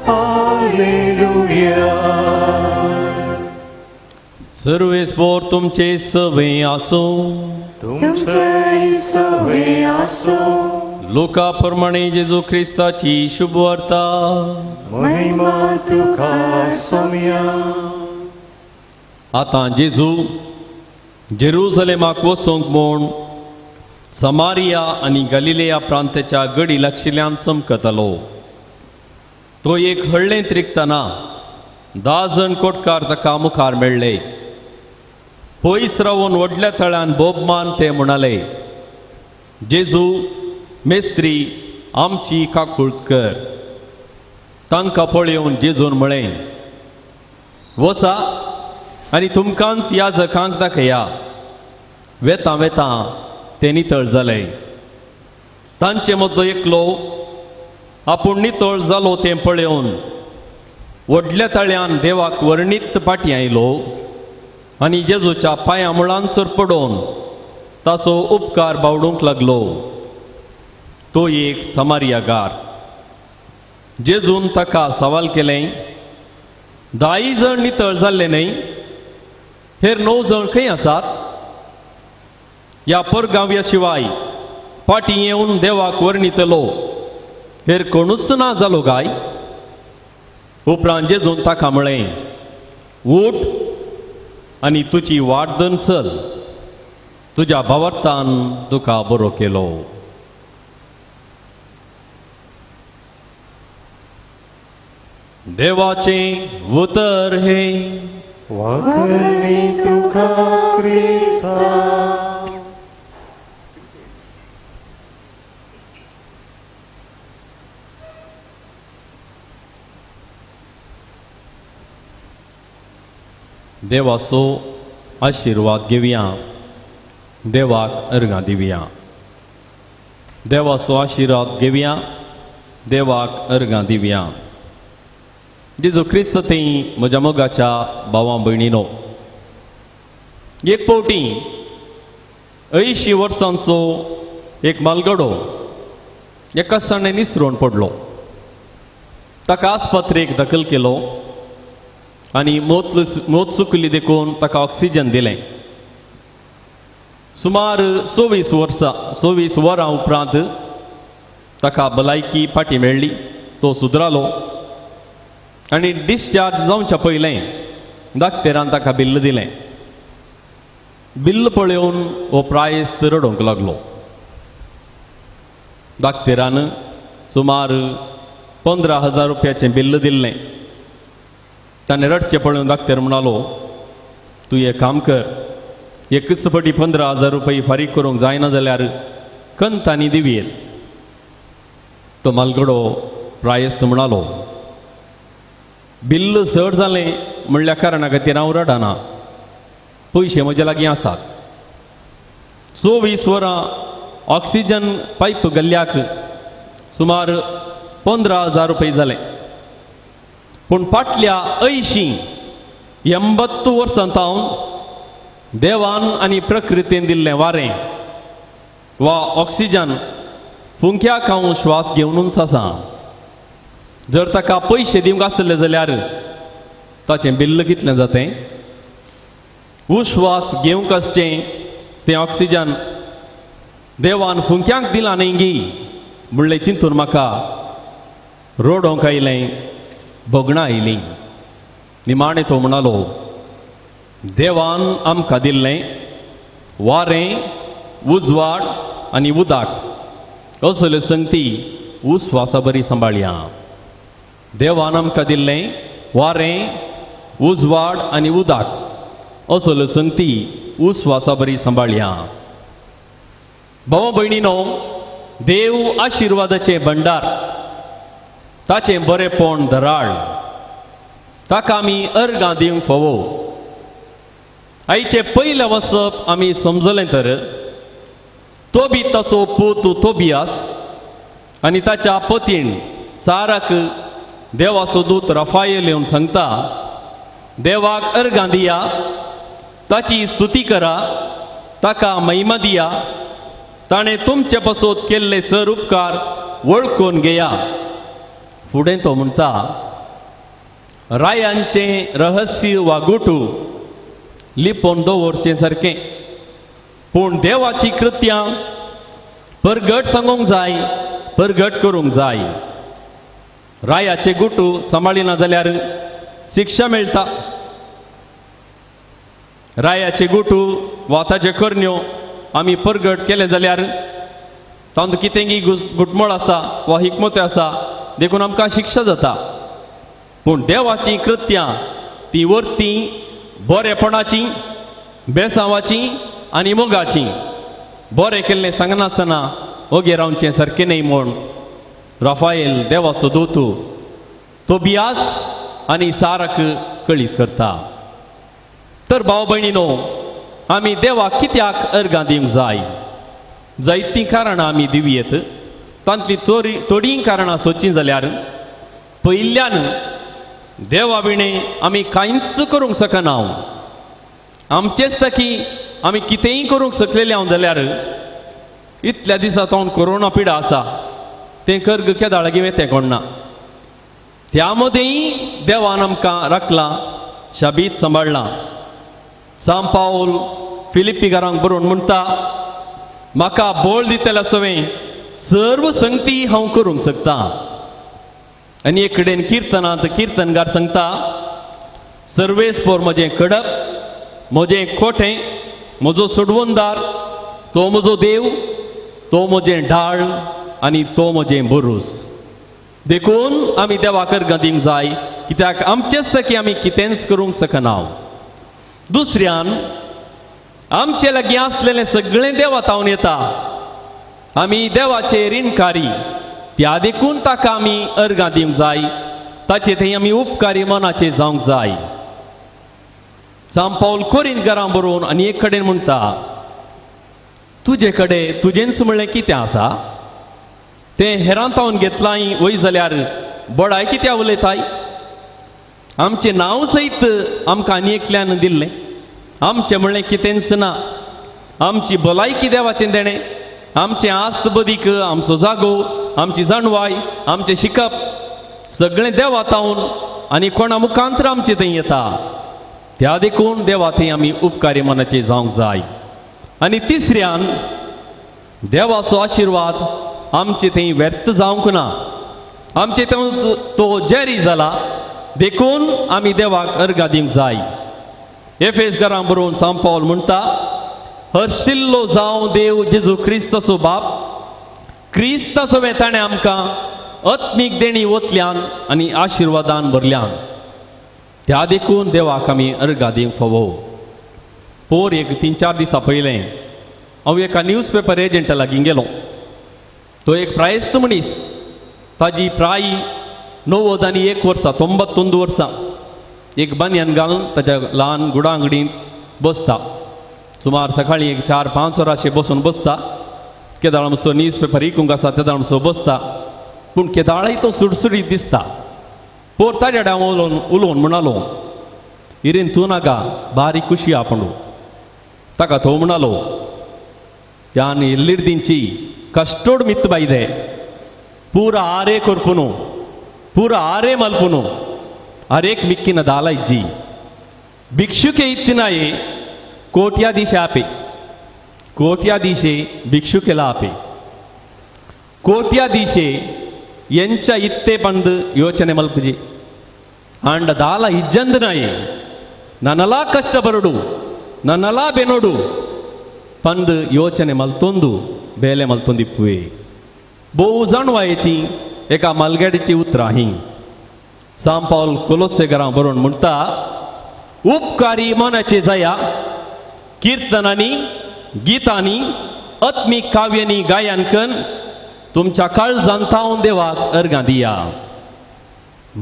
हालेलुया. सर्वेस्पोर तुमचे सवे आसो. तुमचे सवे आसो. लोका प्रमाणे जेजू ख्रिस्ताची शुभ वार्ता. महिमा तुका सोम्या. आतां जेजू जेरुसलेमाक वचोंक म्हूण समारिया आनी गलिलेया प्रांताच्या गडी लागशिल्ल्यान चमकतालो. तो एक हळ्ळेंत रिगतना 10 जण कोटकार ताका मुखार मेळ्ळे. पयस रावन व्हडल्या तळ्यान बोबमान ते म्हणाले, जेजू मेस्त्री आमची काकुळट कर. तांकां पळयोवन जेजून म्हळें, वसा आनी तुमकांच याजकांक दाखया. वेता वेता ते नितळ जाले. तांचे मदलो एकलो आपूण नितळ जालो तें पळयोवन व्हडल्या तळ्यान देवाक वर्णीत पाटी आयलो आनी जेजूच्या पांया मुळांसर पडोवन ताचो उपकार बावडूंक लागलो. तो एक समारियागार. जेजून ताका सवाल केलें, 10 जण नितळ जाल्ले न्हय, हेर 9 जण खंय आसात? ह्या परगांवया शिवाय पाटी येवन देवाक वर्णितलो हेर कोणूच ना जालो काय? उपरांत जेजून ताका म्हळें, उठ आनी तुजी वाटदन चल, तुज्या भावार्थान तुका बरो केलो. देवाचें उतर हे. वखणी तुका क्रिस्ता. देवाचो आशिर्वाद घेवया. देवाक अर्घां दिवया. देवाचो आशिर्वाद घेवया. देवाक अर्घां दिवया. जेजू क्रिस्त थंय म्हज्या मोगाच्या भावां भयणीनो, एक फावटी 80 वर्सांचो एक मालगडो एका साणें निसरून पडलो. ताका आस्पत्रेक दाखल केलो आनी मोत चुकली देखून ताका ऑक्सिजन दिलें. सुमार 24 वरां उपरांत ताका भलायकी पाटी मेळ्ळी. तो सुदरालो आनी डिस्चार्ज जावच्या पयलें डाक्टरान ताका बिल्ल दिलें. बिल्ल पळयोवन हो प्रायस्त रडोंक लागलो. डाक्टरान सुमार 15,000 रुपयाचें बिल्ल दिल्लें. ताणें रडचें पळोवन डाक्टर म्हणालो, तूं एक काम कर, एकच फावटी 15,000 रुपया फारीक करूंक जायना जाल्यार कंतांनी दिवयेत. तो मालगडो प्रायस्त म्हणालो, बिल्ल चड जालें म्हणल्या कारणा खातीर हांव रडना. पयशे म्हजे लागीं आसात. 24 वरां ऑक्सिजन पायप घाल्ल्याक सुमार 15,000 रुपया जाले. पूण फाटल्या 80-82 वर्सांत हांव देवान आनी प्रकृतीन दिल्लें वारें वा ऑक्सिजन फुंक्याक हांव श्वास घेवनूच आसा. जर ताका पयशे दिवंक आसले जाल्यार ताचें बिल्ल कितलें जातें? उश्वास घेवंक आसचें तें ऑक्सिजन देवान फुंक्यांक दिलां न्ही गी म्हणलें चिंतून म्हाका रडोंक आयलें, भोगणां आयलीं. निमाणें तो म्हणालो, देवान आमकां दिल्लें वारें, उजवाड आनी उदक असल्यो संगती उस्वासा बरी सांबाळया. देवान आमकां दिल्लें वारें, उजवाड आनी उदक असल्यो संगती उस्वासा बरी सांबाळया. भाव भयणीनो, देव आशिर्वादाचें भंडार, ताचें बरेपण धराळ, ताका आमी अर्गां दिवंक फावो. आयचें पयलें वचप आमी समजलें तर तोबी ताचो पूत तोबियास आनी ताच्या पतीण साराक देवाचो दूत रफायेल येवन सांगता, देवाक अर्गां दिया, ताची स्तुती करा, ताका महिमा दिया. ताणें तुमचे पासत केल्ले सर उपकार वळखून घेया. फुडें तो म्हणटा, रायांचें रहस्य वा गुटू लिपोवन दवरचें सारकें, पूण देवाची कृत्यां परगट सांगूंक जाय, परगट करूंक जाय. रायाचे गुटू सांबाळिना जाल्यार शिक्षा मेळटा. रायाचे गुटू वा ताचे करण्यो आमी परगट केले जाल्यार तातूंत कितेंय गुटमळ आसा वा हिकमत्यो आसा देखून आमकां शिक्षा जाता. पूण देवाची कृत्यां ती वर्ती बरेपणाची, बेसांवाची आनी मोगाची. बरें केल्लें सांगनासतना ओगे रावचें सारकें न्हय म्हूण राफाएल देवाचो दोतू तोबियास आनी साराक कळीत करता. तर भाव भयणीनो, आमी देवाक कित्याक अर्गां दिवंक जाय? जायतीं कारणां आमी दिवयेत. तांतलीं थोडीं कारणां सोदचीं जाल्यार पयल्यान देवा विणें आमी कांयच करूंक शकना. आमचेच ताकी आमी कितेंय करूंक शकलेले हांव जाल्यार इतल्या दिसा जावन कोरोना पिडा आसा तें कर्ग केदाळ घेवें तें कोणना. त्या मदेंय देवान आमकां राखलां, शाबीत सांबाळलां. सांत पावल फिलिप्पीकारांक बरोवन म्हणटा, म्हाका बळ दितल्या सवें सर्व संगती हांव करूंक शकता. आनी एक कडेन किर्तनांत किर्तनकार सांगता, सर्वेस्पोर म्हजें कडप, म्हजें खोटें, म्हजो सोडवणदार, तो म्हजो देव, तो म्हजें ढाळ आनी तो म्हजें भरूस. देखून आमी देवाक अर्गां दिवंक जाय, कित्याक आमचेच ताकी आमी कितेंच करूंक शकना. दुसऱ्यान आमचे लागीं आसलेलें सगळें देवातावन येता. आमी देवाचे ऋणकारी, त्या देखून ताका आमी अर्गां दिवंक जाय. ताचे थंय आमी उपकारी मनाचे जावंक जाय. सांत पावल कोरिंथकारांक बरोवन आनी एक कडेन म्हणटा, तुजे कडेन तुजेंच म्हणलें कितें आसा? तें हेरांतावन घेतलाय वय जाल्यार बडाय कित्या उलयताय? आमचें नांव सयत आमकां आनी एकल्यान दिल्लें. आमचें म्हणलें कितेंच ना. आमची भलायकी देवाचें देणें, आमचें आस्त बदीक, आमचो जागो, आमची जाणवाय, आमचें शिकप सगळें देवातावन आनी कोणा मुखांतर आमचें थंय येता. त्या देखून देवा थंय आमी उपकारी मनाचे जावंक जाय. आनी तिसऱ्यान देवाचो आशिर्वाद आमचे थंय व्यर्थ जावंक ना. आमचे तो जारी जाला, देखून आमी देवाक अर्गां दिवंक जाय. एफेसकारांक बरोवन सांत पावल म्हणटा, हर्शिल्लो जावं देव जेजू क्रिस्ताचो बाप, क्रिस्ता सवें ताणें आमकां आत्मीक देणी वतल्यान आनी आशिर्वादान भरल्यान. त्या देखून देवाक आमी अर्गां दिवंक फावो. पोर एक 3-4 दिसां पयलें हांव एका न्यूजपेपर एजंटा लागीं गेलो. तो एक प्रायस्त मनीस, ताजी प्राय 90 आनी 1 वर्सां, 91 वर्सां, एक बानयान घालून ताच्या ल्हान गुडांगडींत बसता. सुमार सकाळीं एक 4-5 वरांशे बसून बसता. केदाळ मातसो न्यूजपेपर इकूंक आसा तेदाळ मातसो बसता. पूण केदाळय तो सुडसुडीत दिसता. पोर ताज्या कडेन हांव उलोवन म्हणालो, इरेन तूं नाका, बारीक खुशी आपणू. ताका तो म्हणालो, यान इल्लिर्दींची कस्टोड मित्त बायदे पूर आरे कोरपुनो, पूर आरे मल्पुनो, अरेक मिक्किನ ದಾಲ ಇಜ್ಜಿ ಭಿಕ್ಷುಕೆ ಇತ್ತಿನಾಯೆ ಕೋಟ್ಯಾಧೀಶೆ ಆಪೆ, ಕೋಟ್ಯಾಧೀಶೆ ಭಿಕ್ಷುಕೆಲ ಆಪೆ. ಕೋಟ್ಯಾಧೀಶೆ ಎಂಚ ಇತ್ತೆ ಪಂದು ಯೋಚನೆ ಮಲ್ಪುಜಿ. ಅಂಡ ದಾಲ ಇಜ್ಜಂದನಾಯೆ ನನ್ನಲಾ ಕಷ್ಟ ಬರಡು, ನನ್ನಲಾ ಬೆನೋಡು पंद योचने मल्तोंदू बेले मल्तोंदिप्पुवे. बोव जाणवायेची एका मलगडीची उतरां ही. सांत पावल कोलोसेकारांक बरोवन म्हणटा, उपकारी मनाचे जाया, किर्तनांनी, गितांनी, आत्मीक काव्यांनी गायन करून तुमच्या काळजांतावन देवाक अर्गां दिया.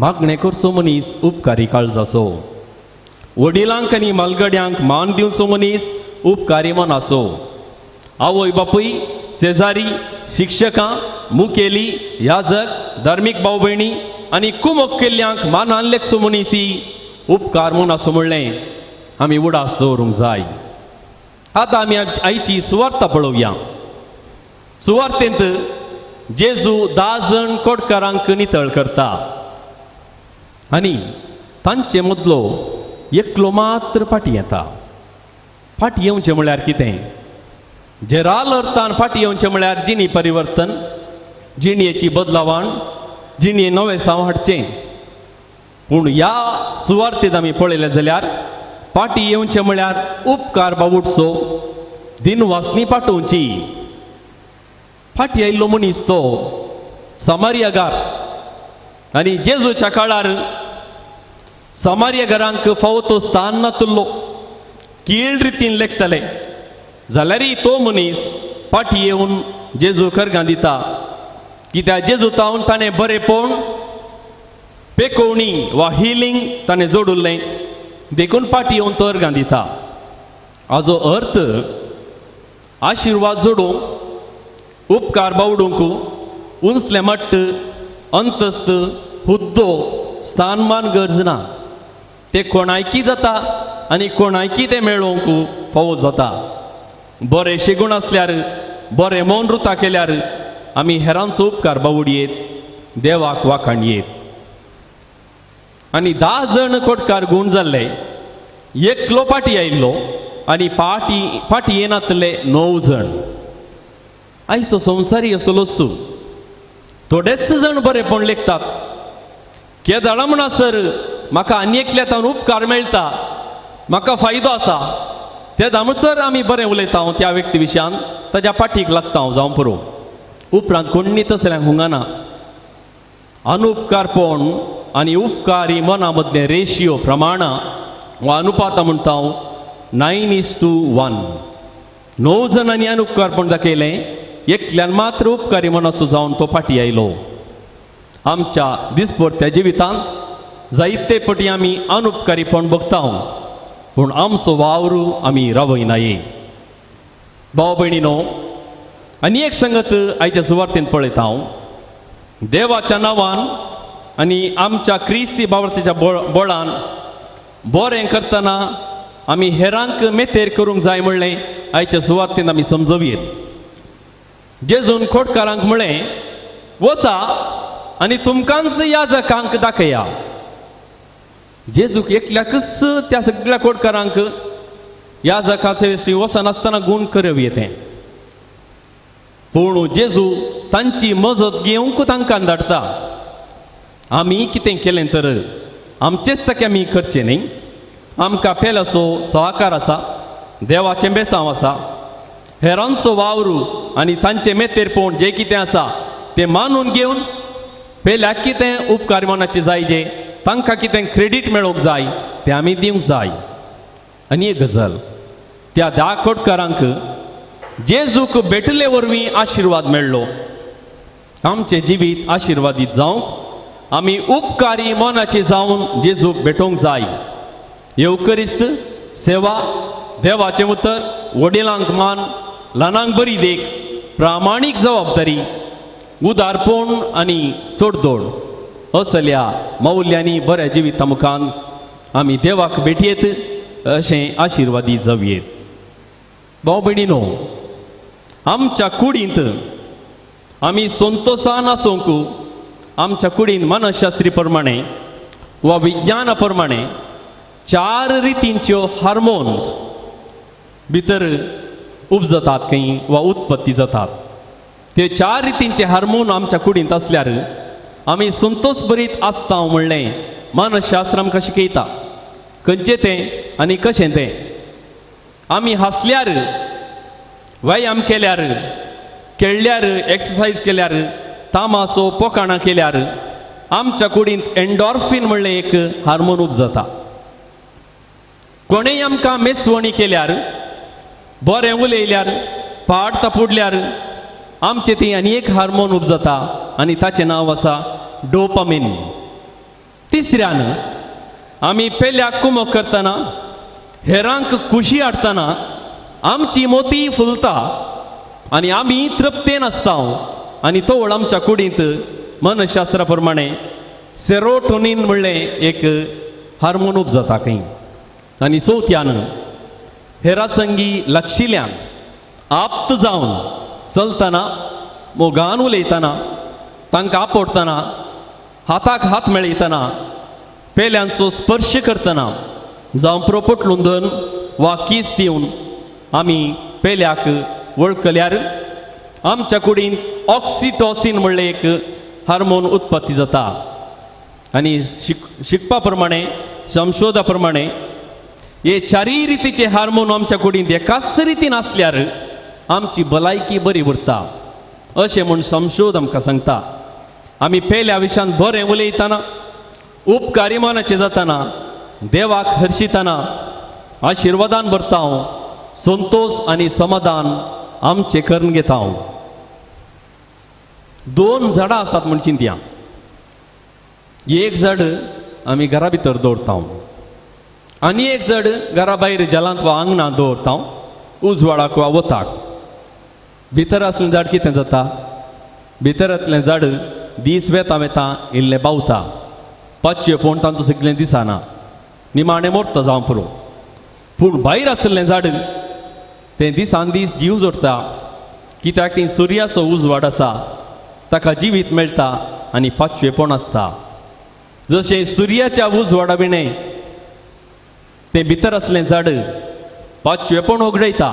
मागणें करचो मनीस उपकारी काळजाचो. वडिलांक आनी मलगड्यांक मान दिवचो मनीस उपकारी मन आसो. आवय बापूय, शेजारी, शिक्षकां, मुखेली, याजक, धार्मीक भाव भयणी आनी कुमोग केल्ल्यांक मानान लेखचो मनीस उपकार म्हूण आसो म्हणलें आमी उडास दवरूंक जाय. आतां आमी आयची सुवार्ता पळोवया. सुवार्तेंत जेजू 10 जण कोडकारांक नितळ करता आनी तांचे मदलो एकलो मात्र फाटी येता. फाटी येवचें म्हळ्यार कितें? जेराल अर्थान फाटी येवचें म्हळ्यार जिणी परिवर्तन, जिणयेची बदलावण, जिणये नवें साव हाडचें. पूण ह्या सुवार्थेंत आमी पळयलें जाल्यार फाटी येवचें म्हळ्यार उपकार बावुडचो, दिनवासनी पाटोवची. फाटी आयिल्लो मनीस तो समारियागार आनी जेजूच्या काळार समारियागारांक फावो तो स्थान नातुल्लो, कीळ रितीन लेखताले जाल्यारय तो मनीस फाटी येवन जेजू खरगां दिता. कित्याक जेजू तावन ताणें बरेपण, पेकोवणी वा हिलींग ताणें जोडुल्लें देखून फाटी येवन तो अर्गां दिता. हाजो अर्थ आशिर्वाद जोडूंक, उपकार बावडूंक, उंचलें मट्ट, अंतस्त, हुद्दो, स्थानमान गरज ना. ते कोणायकी जाता आनी कोणायकी ते मेळोवंक फावो जाता. बरेशे गूण आसल्यार, बरें मौन रुता केल्यार आमी हेरांचो उपकार बावडयेत, देवाक वाखाणयेत. आनी 10 जण कोडकार गूण जाल्ले, एकलो फाटी आयिल्लो आनी फाटी येनातले 9 जण. आयचो संवसारी असो लस्सू थोडेच जण बरेपण लेखतात. केदाळा म्हणसर म्हाका आनी एकल्यातान उपकार मेळटा, म्हाका फायदो आसा, ते दामसर आमी बरें उलयता त्या व्यक्ती विशयान, ताज्या फाटीक लागता हांव जावं पुरो. उपरांत कोण्णी तसल्यांक हुंगाना. अनुपकारपण आनी उपकारी मना मदलें रेशियो प्रमाणा वा अनुपाता म्हणटा हांव 9:1. 9 जणांनी अनुपकारपण दाखयलें, एकल्यान मात्र उपकारी मनाचो जावन तो फाटी आयलो. आमच्या दिसभरत्या जिवितांत जायते पटी आमी अनुपकारीपण भोगता, पूण आमचो वावर आमी रावयनाये. भाव भयणीनो, आनी एक संगत आयच्या सुवार्थेंत पळयता हांव. देवाच्या नांवान आनी आमच्या क्रिस्ती बावर्थेच्या बळान बरें करतना आमी हेरांक मेतेर करूंक जाय म्हणलें आयच्या सुवार्थेंत आमी समजोवयेत. जेजून खोडकारांक म्हळें, वचा आनी तुमकांच याजकांक दाखया. जेजूक एकल्याकच त्या सगळ्या खोडकारांक याजकाचे वचनासतना गूण करप येतें. पूण जेजू तांची मजत घेवंक तांकां धाडटा. आमी कितें केलें तर आमचेच ताका आमी करचें न्ही. आमकां पेलासो सहकार आसा, देवाचें बेसांव आसा, हेरांचो वावर आनी तांचें मेतेरपण जें कितें आसा तें मानून घेवन पेल्याक कितें उपकार मनाचें जाय, जें तांकां कितें क्रेडीट मेळोवंक जाय तें आमी दिवंक जाय. आनी एक गजाल, त्या 10 खोडकारांक जेजूक भेटले वरवीं आशिर्वाद मेळ्ळो. आमचें जिवीत आशिर्वादीत जावंक आमी उपकारी मनाचे जावन जेजूक भेटोवंक जाय. येवकरिस्त, सेवा, देवाचें उतर, वडिलांक मान, ल्हानांक बरी देख, प्रामाणीक जबाबदारी, उदारपण आनी सोडदोड असल्या मौल्यांनी बऱ्या जिविता मुखान आमी देवाक भेटयेत अशें आशिर्वादी जावयेत. भाव भयणीनो, आमच्या कुडींत आमी संतोशान आसूंक आमच्या कुडींत मनशास्त्री प्रमाणे वा विज्ञाना प्रमाणे 4 रितींच्यो हार्मोन्स भितर उपजतात खंय वा उत्पत्ती जातात. ते 4 रितींचे हार्मोन आमच्या कुडींत आसल्यार आमी संतोश बरीत आसता म्हणलें मनशास्त्र आमकां शिकयता. खंयचें तें आनी कशें तें. आमी हांसल्यार, व्यायाम केल्यार, खेळ्ळ्यार, एक्सरसायज केल्यार, तामासो पोकाणां केल्यार आमच्या कुडींत एंडॉर्फीन म्हणलें एक हार्मोन उपजता. कोणेय आमकां मेसवणी केल्यार, बरें उलयल्यार, पाड तापुडल्यार आमचें ती आनी एक हार्मोन उपजता आनी ताचें नांव आसा डोपामीन. तिसऱ्यान, आमी पेल्याक कुमक करतना, हेरांक खुशी हाडटना आमची मोती फुलता आनी आमी तृप्तेन आसता. आनी तो वळ आमच्या कुडींत मनशास्त्रा प्रमाणे सेरोटोनीन म्हणलें एक हार्मोन उपजता खंय. आनी चवथ्यान, हेरा संगी लागशिल्ल्यान आप्त जावन चलतना मोगान उलयतना तांकां आपडटना हाताक हात मेळयतना पेल्यांचो स्पर्श करतना जावं प्रोपट लुंदन वा किस दिवन आमी पेल्याक वळखल्यार आमच्या कुडींत ऑक्सिटॉसिन म्हणलें एक हार्मोन उत्पत्ती जाता आनी शिकपा प्रमाणे संशोधा प्रमाणे हे चारय रितीचे हार्मोन आमच्या कुडींत एकाच रितीन आसल्यार आमची भलायकी बरी उरता अशें म्हूण संशोध आमकां सांगता. आमी पेल्या विशयान बरें उलयतना उपकारी मनाचें जातना देवाक हर्शितना आशिर्वादान भरता हांव संतोष आनी समाधान आमचें करून घेता हांव. 2 झाडां आसात म्हूण चिंतया. एक झाड आमी घरा भितर दवरता आनी एक झाड घरा भायर जलांत वा आंगणांत दवरता उजवाडाक वा वताक. भितर आसलें झाड कितें जाता? भितरांतलें झाड दीस वेता वेता इल्लें बावता, पांचवे पोवन तांचो सगळें दिसना, निमाणें मोरता जावं पुरो. पूण भायर आसलें झाड तें दिसान दीस जीव जोडटा कित्याक थंय सुर्याचो उजवाड आसा, ताका जिवीत मेळटा आनी पांचवेपण आसता. जशें सुर्याच्या उजवाडा विणें तें भितर आसलें झाड पांचवेपण उगडयता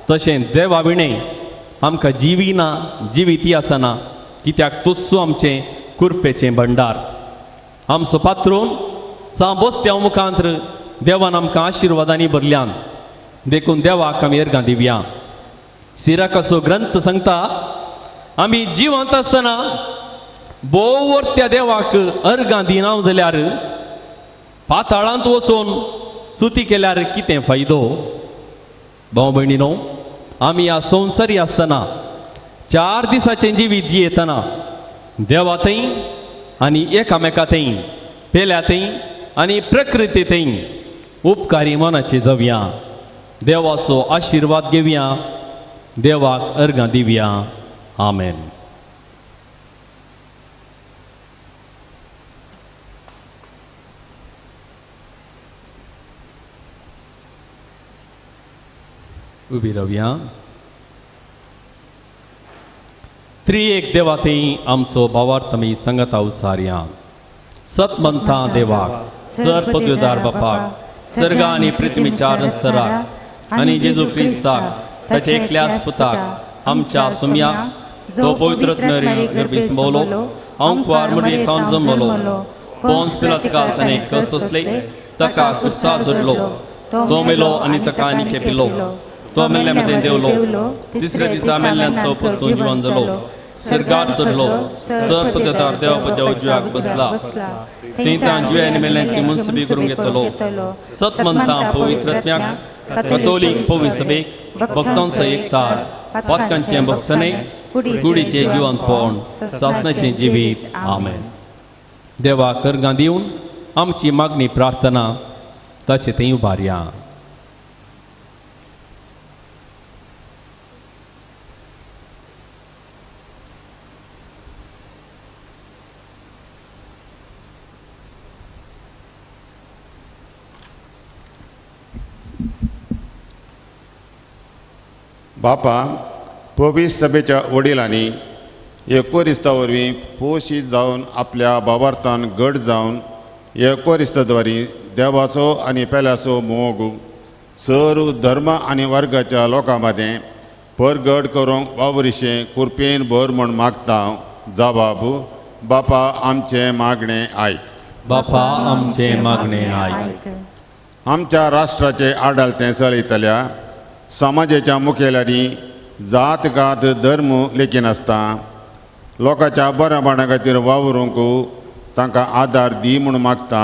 तशें देवा विणें आमकां जिवीना जिवीती आसना कित्याक तस्सो आमचें कुरपेचें भंडार. आमचो पात्रोन जावं बसत्या मुखांत्र देवान आमकां आशिर्वादांनी भरल्यान देखून देवाक आमी अर्गां दिवया. सिराकाचो ग्रंथ सांगता आमी जिवंत आसतना भोव वर्त्या देवाक अर्गां दिना जाल्यार पाताळांत वचून स्तुती केल्यार कितें फायदो? भाव भयणीनो, आमी ह्या संवसारी आसतना 4 दिसाचें जिवीत जियेतना देवा थंय आनी एकामेका थंय पेल्या थंय आनी प्रकृती थंय उपकारी मनाचें जावया. देवाचो आशिर्वाद घेवया, देवाक अर्गां दिवया. आमेन. उबी रावया. त्रिएक देवा थंय आमचो भावार्थ आमी सांगता उसारया. सत म्हणटा देवाक, सर पदवेदार बापाक, सर्गा आनी पृथ्वीच्या रस्तराक आनी जेजू क्रिस्ताक ताचे एकल्याच पुताक आमच्या सुम्याक तो पवित्र गर्भी संभोवलो, हांव कुवार मडी थावन जमलो, पोंस पिलाताका ताणें कस सोंसले, ताका क्रुसार जोडलो, तो मेलो आनी ताका आनी खेपिलो, तो मेल्ल्या मदें देंवलो, तिसऱ्या दिसा मेल्ल्यान तो परतून जिवन जालो, सर्गार चडलो, सर पदवेदार देवाच्या उजव्याक बसला, थंय तां जिव्यांनी मेल्ल्यांची मुनसबी करून घेतलो. सत म्हणटा पवित्र आत्म्याक, कथोलीक पवित्र सभेक, भक्तांचो एकठार, पातकांचें भक्षणे, कुडीचें जिवंतपण, सासणाचें जिवीत. आमेन. देवाक अर्गां दिवन आमची मागणी प्रार्थना ताचे थंय उबारया. बापा, पवित्र सभेच्या वडिलांनी एकोरिस्ता वरवीं पोशीत जावन आपल्या भावार्थान घट जावन एकोरिस्ताद्वारी देवाचो आनी पेल्याचो मोग सर्व धर्म आनी वर्गाच्या लोकां मदें परगट करूंक वावरिशें कृपेन भर म्हूण मागता. जबाब, बापा आमचें मागणें आयक. बापा आमचें मागणें आयक. आमच्या राष्ट्राचें आडालतें चलयतल्या समाजाच्या मुखेल्यांनी जात गात धर्म लेगीन आसता लोकांच्या बऱ्यापणा खातीर वावरूंक तांकां आदार दी म्हूण मागता.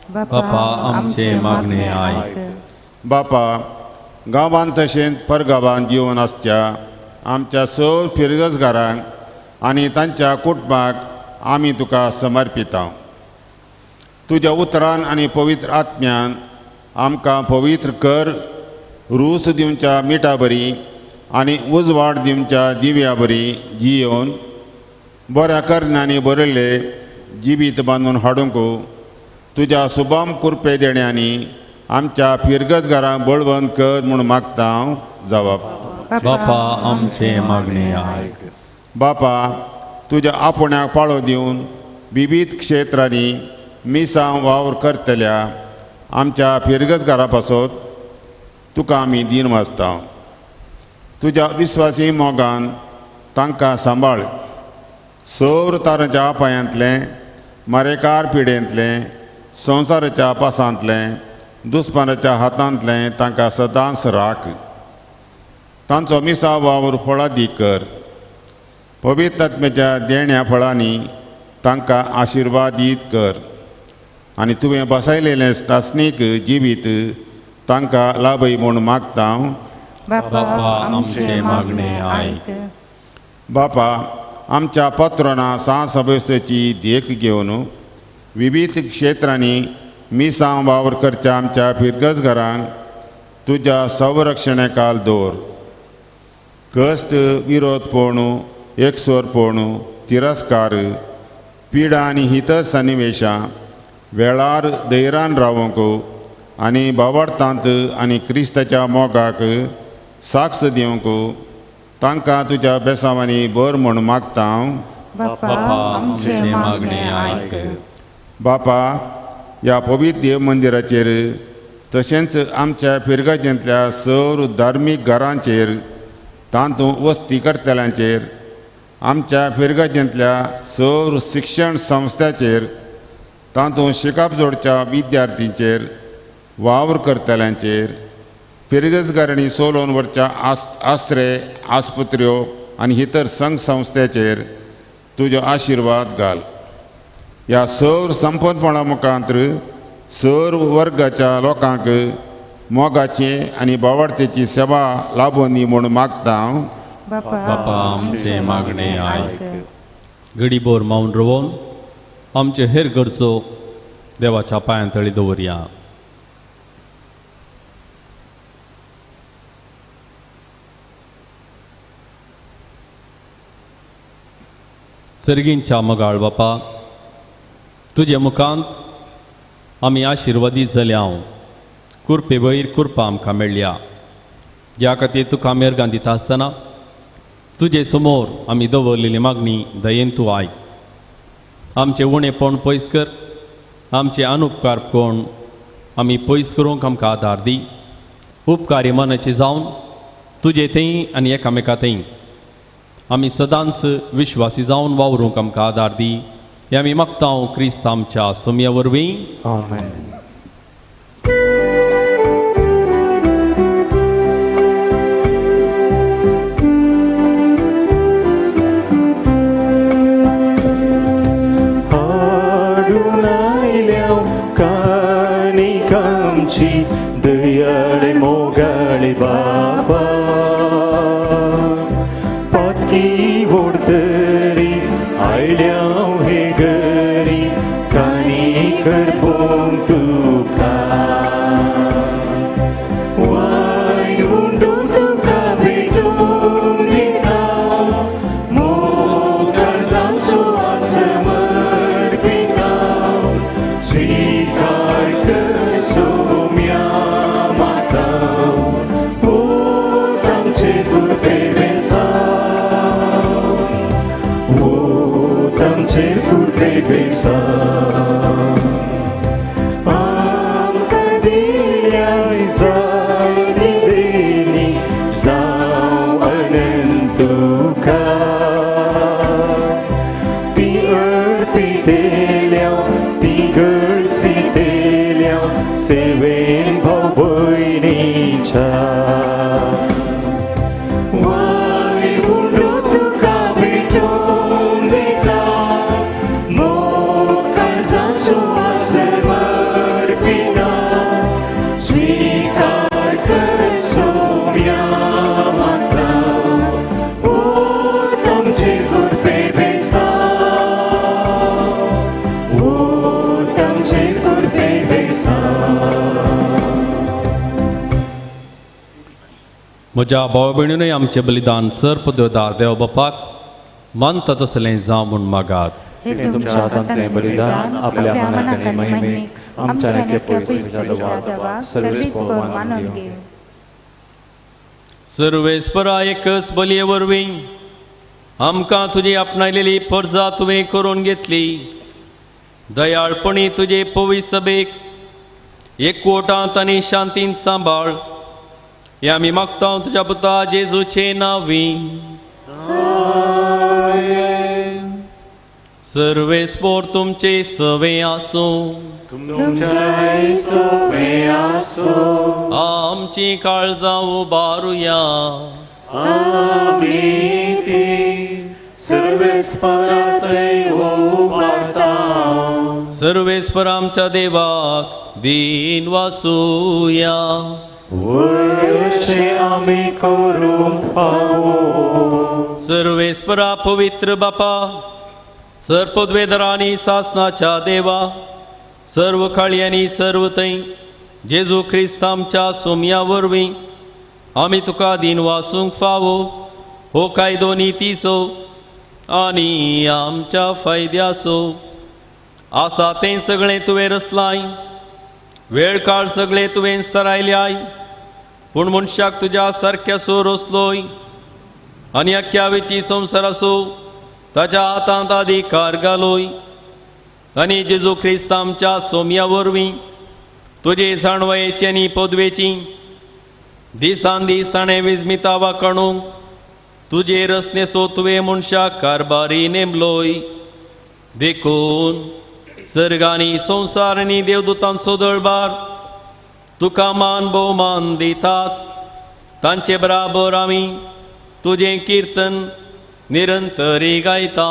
बापा आमचें मागणें आयक. बापा, गांवांत तशेंच परगांवांत जिवन आसच्या आमच्या सगळ्या फिरगजगारांक आनी तांच्या कुटुंबाक आमी तुका समर्पिता. तुज्या उतरान आनी पवित्र आत्म्यान आमकां पवित्र कर, रूस दिवच्या मिठा बरी आनी उजवाड दिवच्या दिव्या बरी जियोवन बऱ्या कर्णांनी बरयल्ले जिवीत बांदून हाडूंक तुज्या सुबाम कृपे देण्यांनी आमच्या फिरगजगारांक बळवंत कर म्हूण मागता. जबाब, बापा आमचें मागणें आयक. बापा तुज्या आपुण्याक पाळो दिवन विविध क्षेत्रांनी मिसांव वावर करतल्या आमच्या फिरगतकारा पासत तुका आमी दिन वाचता. तुज्या विस्वासी मोगान तांकां सांबाळ. सौर तारांच्या पांयांतलें मारेकार पिडेंतलें संवसाराच्या पासांतलें दुस्मानाच्या हातांतलें तांकां सदांच राख. तांचो मिसांव वावर फळादीक कर. पवित्र आत्म्याच्या देण्या फळांनी तांकां आशिर्वादीत कर आनी तुवें बसयलेलें शासनीक जिवीत तांकां लाभय म्हूण मागता. बापा आमचे मागणे आयक. बापा आमच्या पत्रोना सांसवेस्तेची देख घेवन विविध क्षेत्रांनी मिसांव वावर करच्या आमच्या फिरगतकारांक तुज्या संरक्षणाखाल दवर. कश्ट विरोधपण एकसोरपण तिरस्कार पिडा आनी हितर सन्निवेशां वेळार धैर्यान रावंक आनी बावडतांत आनी क्रिस्ताच्या मोगाक साक्ष दिवंक तांकां तुज्या बेसांवांनी बर म्हूण मागता. बापा आमचे मागणे आयक. बापा ह्या पवित्र देव मंदिराचेर तशेंच आमच्या फिरगतींतल्या सौर धार्मीक घरांचेर तातूंत वस्ती करतल्यांचेर आमच्या फिरगतींतल्या सौर शिक्षण संस्थांचेर तातूंत शिकप जोडच्या विद्यार्थींचेर वावर करतल्यांचेर फिरगतकारांनी सोलोवन व्हरच्या आस्त्रे आस्पत्र्यो आनी इतर संघ संस्थेचेर तुजो आशिर्वाद घाल. ह्या सौर संपन्नपणा मुखांत्र सौर वर्गाच्या लोकांक मोगाची आनी बावडतेची सेवा लाभून दी म्हूण मागता. बापा आमचे मागणे आयक. घडीभर मौन रवून आमचे हेर गरजो देवाच्या पांयांतळी दवरया. सर्गींच्या मोगाळ बापा तुजे मुखांत आमी आशिर्वादी जाल्या. कुरपे वयर कुरपा आमकां मेळ्ळ्या. ह्या खातीर तुका मेरगां दिता आसतना तुजे समोर आमी दवरलेली मागणी दयेन तूं आयक. आमचे उणेपण पयस कर. आमचे अनुपकारपण आमी पयस करूंक आमकां आदार दी. उपकारी मनाचे जावन तुजे थंय आनी एकामेका थंय आमी सदांच विश्वासी जावन वावरूंक आमकां आदार दी. हे आमी मागता क्रिस्त आमच्या सोम्या वरवीं. आमेन. दयाळे मोगाळे बाबा पातकी ओडतरी आयल्या हे घरी काणी करपोंग तुका वायुंडू तुका भेटून दिता मोगाळ जावचो समर्पिता स्वीकार कर सोम्या माता ओ तांचे कुरपे बेसा ओ तांचे कुरपे बेसा आमकां दिल्या जायनी देणी जावं अनंत तुका ती अर्पितेल्या ती गळसितेल्या सेवेन भाव भयणीच्या वायुंडू तुका भेटून दिता मोगाळ जावचो समर्पिता स्वीकार कर सोम्या माता ओ तांचे कुरपे बेसा ओ तांचे कुरपे बेसा. म्हज्या भावा भयणीनूय आमचें बलिदान सर्प देवदार देव बापाक मानता तसलें जावं म्हूण मागात. हे तुमच्या हातांतलें बलिदान आपल्या मनाक आनी महिमेक आमच्या नेके पयस देवाक सर्वेच पर मानून घेव. सर्वेस्परा एकच बलये वरवीं आमकां तुजी आपणायलेली परजा तुवें करून घेतली. दयाळपणी तुजे पवित्र सभेक एकवटांत आनी शांतीन सांबाळ. हे आमी मागता तुज्या पुता जेजूचे नांवी. सर्वेस्पोर तुमचे सवे आसूं. आमची काळजां उबारुया. सर्वेस्पर आमच्या देवाक दीन वासूया. आमी करूंक फावो. सर्वेस्परा पवित्र बापा, सर्पद्वेदरांनी सासनाच्या देवा, सर्व काळी आनी सर्व थंय जेजू ख्रिस्त आमच्या सोमया वरवीं आमी तुका दीन वासूंक फावो. हो कायदो नितीसो आनी आमच्या फायद्यासो आसा तें सगळें तुवें रचलाय. वेळ काळ सगळें तुवें स्थरायल्याय. पूण मनशाक तुज्या सारक्यासो रचलोय आनी अख्ख्यावेची संवसारासो ताच्या हातांत अधिकार घालोय. आनी जेजू ख्रिस्त आमच्या सोमया वरवीं तुजे जाणवयेची आनी पदवेची दिसान दीस ताणें विस्मिता वाकणूंक तुजे रचनेसो तुवें मनशाक कारबारी नेमलोय. देखून सर्गांनी संवसार आनी देवदूतांचो दळबार तुका मान भोवमान दितात. तांचे बराबर आमी तुजें किर्तन निरंतरी गायता.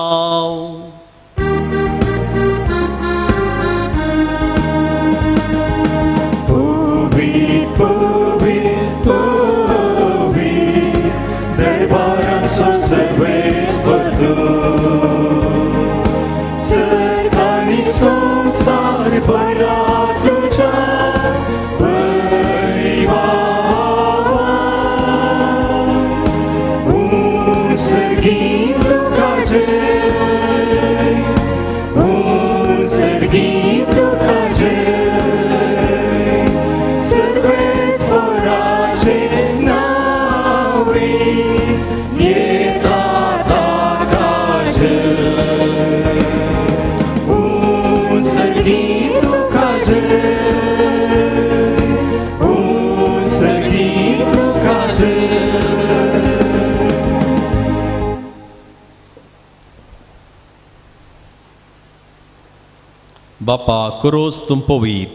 बापा करोस तुम पवित्र,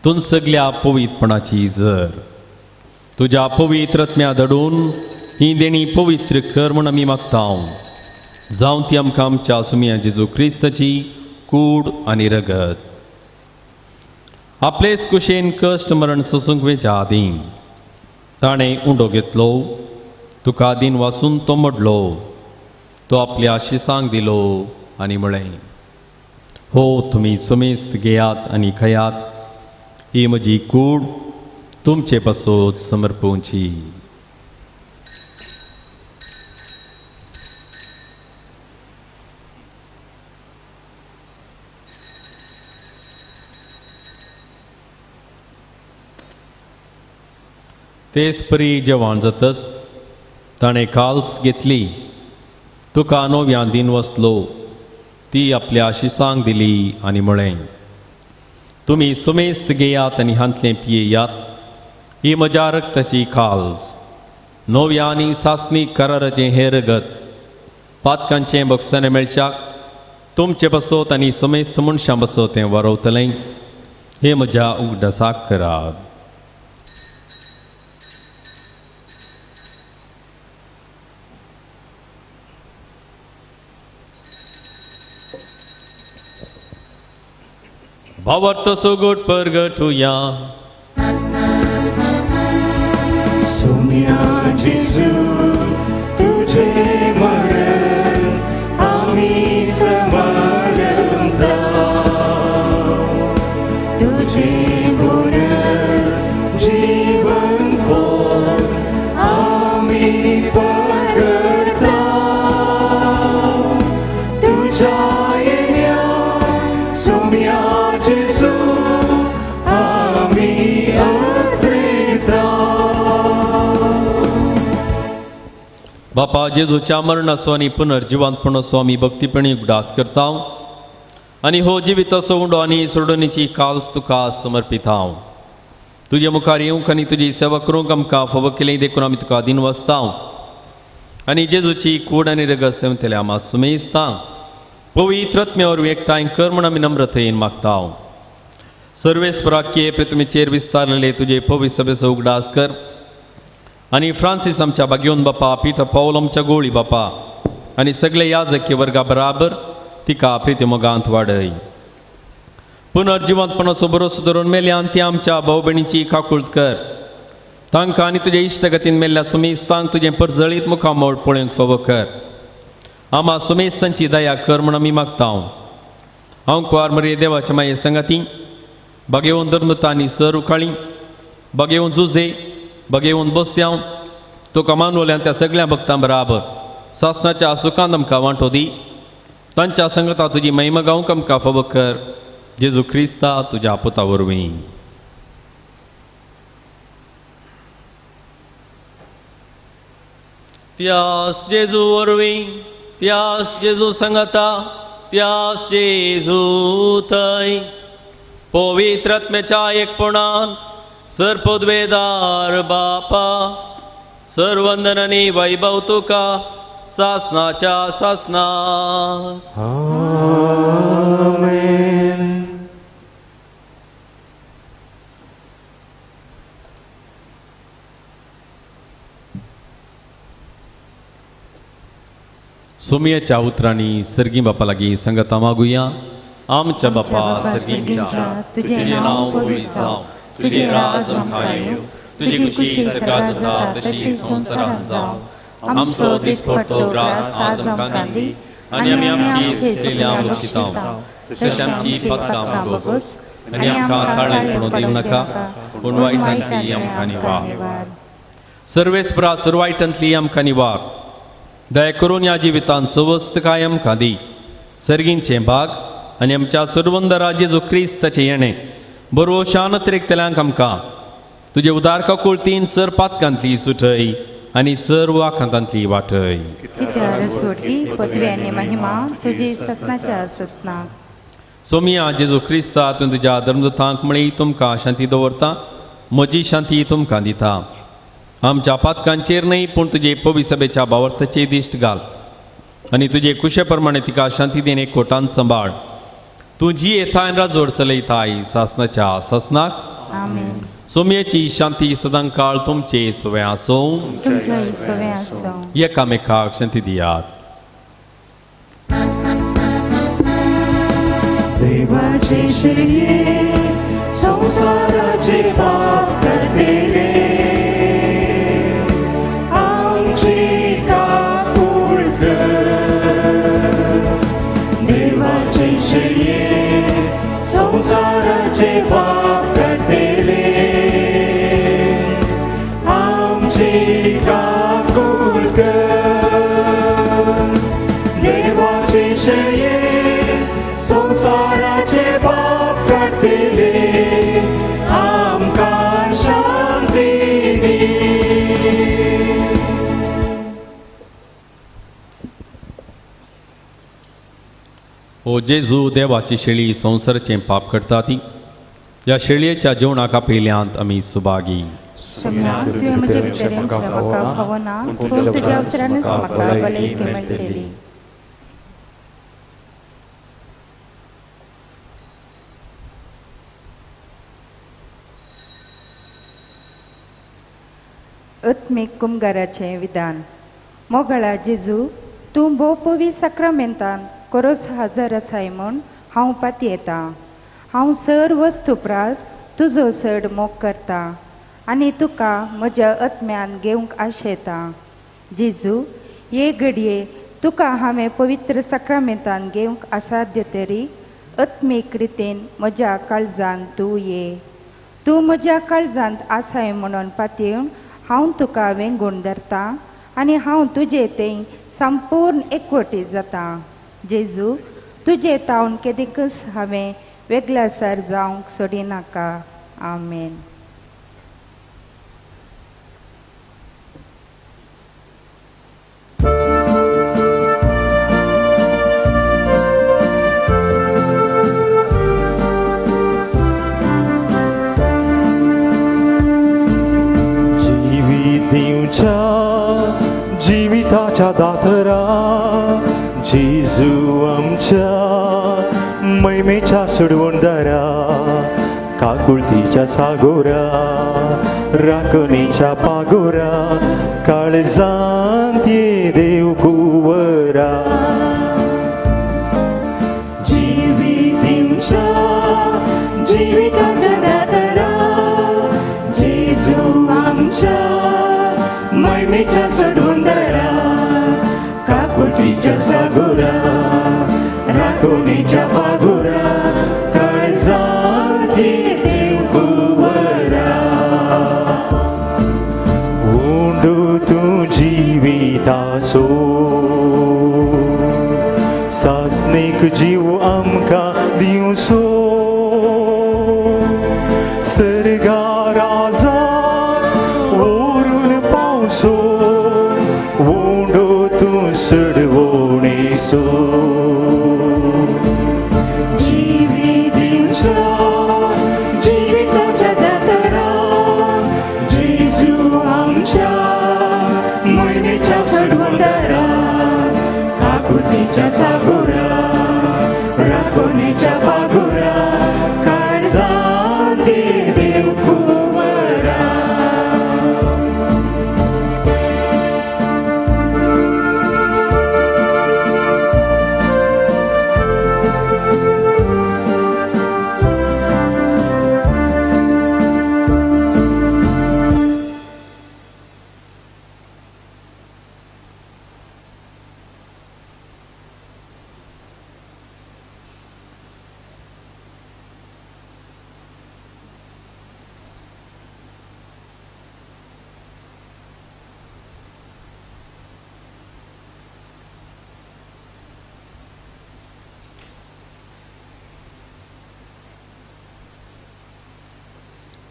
तुन सगळ्या पवित्रपणाची जर तुझ्या पवित्र आत्म्या धडून ही देणी पवित्र कर म्हण आमी मागता. जावं ती आमकां आमच्या सुमिया जेजू क्रिस्ताची कूड आनी रगत. आपलेच कुशेन कश्ट मरण सोसूंक वेच्या आदी ताणें उंडो घेतलो. तुका दिन वासून तो मोडलो. तो आपल्या शिसांक दिलो आनी म्हळें, हो तुमी समेस्त घेयात आनी खयात. ही म्हजी कूड तुमचे पासोत समर्पोवची. तेच परी जेवण जातच ताणें काल्स घेतली. तुका नव्यान दिन वसलो. ती आपल्या शिसांक दिली आनी म्हळें, तुमी समेस्त घेयात आनी हांतलें पियेयात. ही म्हज्या रक्ताची काल्स, नव्या आनी सासणीक कराराचें हें रगत. पातकांचें बक्षांनी मेळच्याक तुमचे बसोत आनी समेस्त मनशां बसोत तें वारवतलें. हे म्हज्या उगडासाक करात. भावार्थ सोगोट परगटुया. सोमिया जेजू तुझे मरण आम्ही समारंभा. तुझे गुण जीवन कोण आम्ही परगटता. तुझ्या येण्या सोमिया जेजू आम्ही अत्रेता. बापा जेजूच्या मरणाचो आनी पुनर्जिवांतपणाचो आमी भक्तीपणी उगडास करता आनी हो जिविताचो उंडो आनी सोडणीची काल्स तुका समर्पित हांव तुजे मुखार येवंक आनी तुजी सेवा करूंक आमकां फावो केलें देखून आमी तुका दिन वाचता आनी जेजूची कूड आनी रगत सेवतले आमा सुमेजता पवित्र आत्म्यावर एकठांय कर म्हूण आमी नम्रतेन मागता सर्वेस्पराक्ये पृथ्वीचेर विस्तारलेले तुजे पवित्र सभेचो उगडास कर आनी फ्रांसीस आमच्या बागेवन बापा पिटर पौल आमच्या गोळी बापा आनी सगळे याजकीय वर्गा बराबर तिका प्रिती मोगांत वाडय पुनर्जिवंतपणाचो भरोसो धरून मेल्यान ती आमच्या भाऊ भयणीची काकुळट कर तांकां आनी तुजे इश्टगतीन मेल्ल्या सुमेस्तांक तुजें परजळीत मुखामोळ पळोवंक फावो कर आमा सुमेस्तांची दया कर म्हूण आमी मागता हांव कुंवार मरे देवाच्या माये संगाती बागेवन धर्मता आनी सर उखाळी बागेवन झुजे बागेवन बसत्याव तुका मानवल्यान त्या सगळ्या भक्तां बराबर सासणाच्या सुखांत आमकां वांटो दी तांच्या संगता तुजी महिमा गावंक आमकां फावो कर जेजू क्रिस्ता तुज्या पुता वरवीं त्यास जेजू वरवीं त्यास जेजू संगता त्यास जेजू थंय पवित्र आत्म्याच्या एकपणान सर पदवेदार बापा सर्वंदन आनी वैभव तुका सासनाच्या सासना सोमयेच्या उतरांनी सर्गी बापा लागीं संगता मागुया आमच्या बापा सर्गींच्या तुझे नांव पवित्र जावं तुझे राज आमकां येवं तुजी खुशी सगळ्यात जाता तशी संवसारांत जावं आमचो दिसपट्टो ग्रास आज आमकां दी आनी आमी आमची चुकलेल्यां बक्षिता तशी आमची पातकां मागोस आनी आमकां ताळ्यान पडूं दिवं नाका पूण वायटांतली आमकां निवार सर्वेस्परा सर्वायटांतली आमकां निवार दया करून ह्या जिवितांत सवस्त काय आमकां दी सर्गींचे भाग आनी आमच्या सर्वंदरा जेजू क्रिस्ताचें येणें बरो शान तेरेकतल्यांक आमकां तुजे उदार काकुळतीन सर पातकांतली सुटय आनी सर्व आखांतांतली वाटय पदवी आनी महिमा तुजी ससनाच्या ससना सोमिया जेजू क्रिस्ता तुवें तुज्या धर्मदूतांक म्हळी तुमकां शांती दवरता म्हजी शांती तुमकां दिता आमच्या पातकांचेर न्हय पूण तुजे पवित्र सभेच्या भावार्थाचेर दिश्ट घाल आनी तुजे कुशे प्रमाणे तिका शांती देन एक कोटान सांबाळ तूं जी येताय राजोड चलयताय सासनाच्या सासनाक सोमयेची शांती सदां काळ तुमचे सुवे आसूं एकामेकाक शांती दियात देवाचे शरीर संसाराचे पाप करतेले आमची काकूळ कर देवाचे शरीर संसाराचे पाप करतेले आमची काकूळ कर देवाचे शरीर संसाराचे पाप काढतेले आमकां शांती दी ओ जेजू देवाची शेळी संसाराचें पाप करता ती ह्या शेळयेच्या जेवणाक आपयल्यांत आमी सुभागी तुवें म्हजे भितर म्हाका फावो ना पूण तुज्या अवसरानच म्हाका भलायकी मेळटली आत्मीक कुमगाराचें विधान मोगळा जेजू तूं भोव पवी सक्रामेंतान कोरोस हजर आसाय म्हूण हांव पातयेता हांव सर वस्तुप्रास तुजो सड मोग करता आनी तुका म्हज्या आत्म्यान घेवंक आशेता जेजू हे घडये तुका हांवें पवित्र सक्रामेंतान घेवंक असाध्य तरी आत्मीक रितीन म्हज्या काळजांत तूं ये तूं म्हज्या काळजांत आसाय म्हणून पातयेवन हांव तुका वेंगून धरता आनी हांव तुजे थंय संपूर्ण एकवटी जाता जेजू तुजे तावन केदीकच हांवें वेगळासार जावंक सोडिनाका आमेन आमच्या जिविताच्या दातरा जेजू आमच्या मैमेच्या सोडवणदारा काकुळतीच्या सागोरा राखणेच्या पागोरा काळजांत ये देव कुवरा जीविताच्या दातरा जेजू आमच्या मैमेच्या सोडवणदारा काकुळतीच्या सागोरा राखणेच्या पागोरा काळजांत ये देव कुवरा उंडू तू जिवितासो सासनेक जीव आमकां दिवसो सर्गा राजा ओरून पावसो उंडू तू सडवणेसो जीविताच्या दातरा जेजू आमच्या मैमेच्या सोडवणदारा काकुळतीच्या सागोरा राखणेच्या पागोरा काळजांत ये देव कुवरा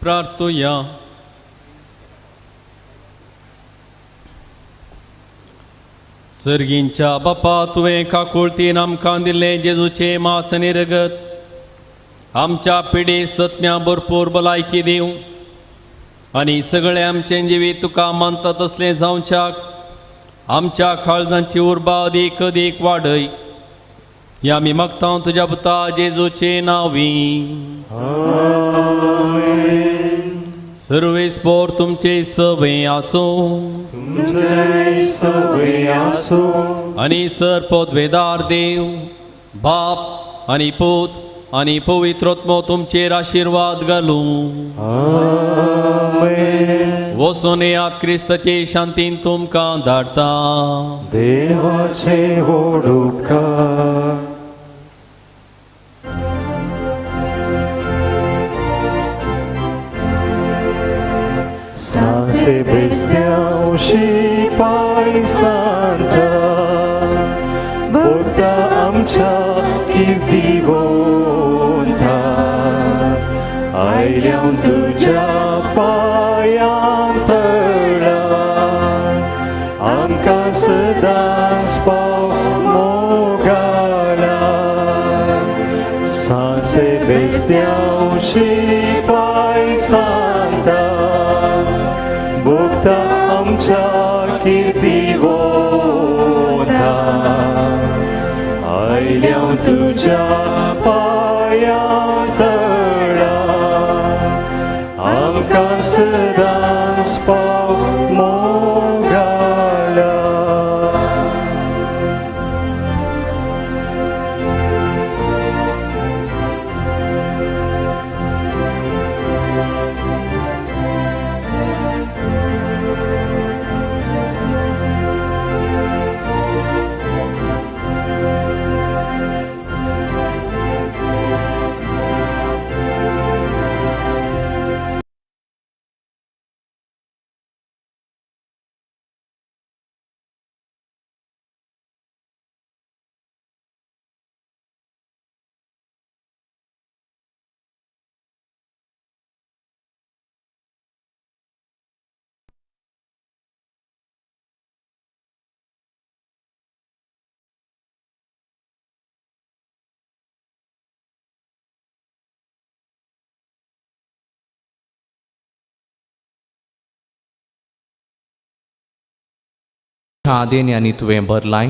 प्रार्थुया. सर्गींच्या बापा तुवें काकुळतीन आमकां दिल्लें जेजूचें मांस आनी रगत आमच्या पिढी सत्म्या भरपूर भलायकी दिव आनी सगळें आमचें जिवीत तुका मानता तसलें जावच्याक आमच्या काळजांची उर्बा अदीक अदीक वाडय. या आमी मागता तुज्या पुता जेजूचे नांवी. सर्वेस्पोर तुमचे सवय आसूं आनी सरपोतवेदार देव बाप आनी पूत आनी पवित्रोत्मो तुमचेर आशिर्वाद घालूं. वचून येयात क्रिस्ताचे शांतीन तुमकां धाडटा. देवाचे व्हड उपकार सांसे बेस्त्यावशी पाय सांता भोगता आमच्या कीर्ती वोंता आयल्यान तुज्या पांयां पडला आमकां सदांच पाव मोगाला. सांसे बेस्त्यावशी पाय सांता भोगता आमच्या कीर्ती आदेन्यांनी तुवें भरलाय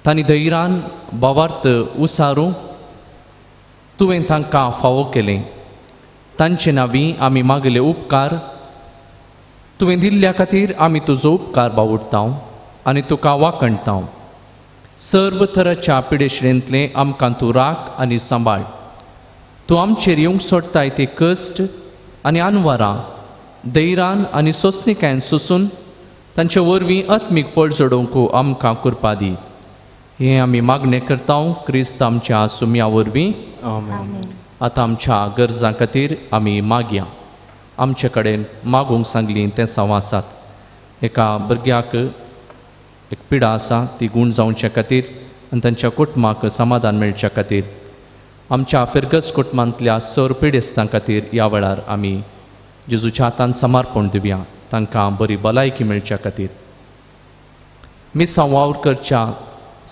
तांणी धैर्यान भावार्थ उसारूं तुवें तांकां फावो केलें तांचे नांवी आमी मागले उपकार तुवें दिल्ल्या खातीर आमी तुजो उपकार बावुरतांव आनी तुका वाखणटांव सर्व तराच्या पिडेश्रेंतले आमकां तूं राख आनी सांबाळ तूं आमचेर येवंक सोडटाय ते कश्ट आनी आनवारां धैर्यान आनी सोंसणिकायेन सोंसून तांचे वरवीं आत्मीक फळ जोडोवंक आमकां कृपा दी हें आमी मागणें करतांव क्रिस्त आमच्या सुमया वरवीं आतां आमच्या गरजां खातीर आमी मागया आमचे कडेन मागूंक सांगली तें सांवासात एका भुरग्याक एक पिडा आसा ती गूण जावचे खातीर आनी तांच्या कुटुंबाक समाधान मेळच्या खातीर आमच्या फिरगस कुटुंबांतल्या सर पिडेस्तां खातीर ह्या वेळार आमी जेजूच्या हातान समर्पण दिवया तांकां बरी भलायकी मेळच्या खातीर मिसां वावर करच्या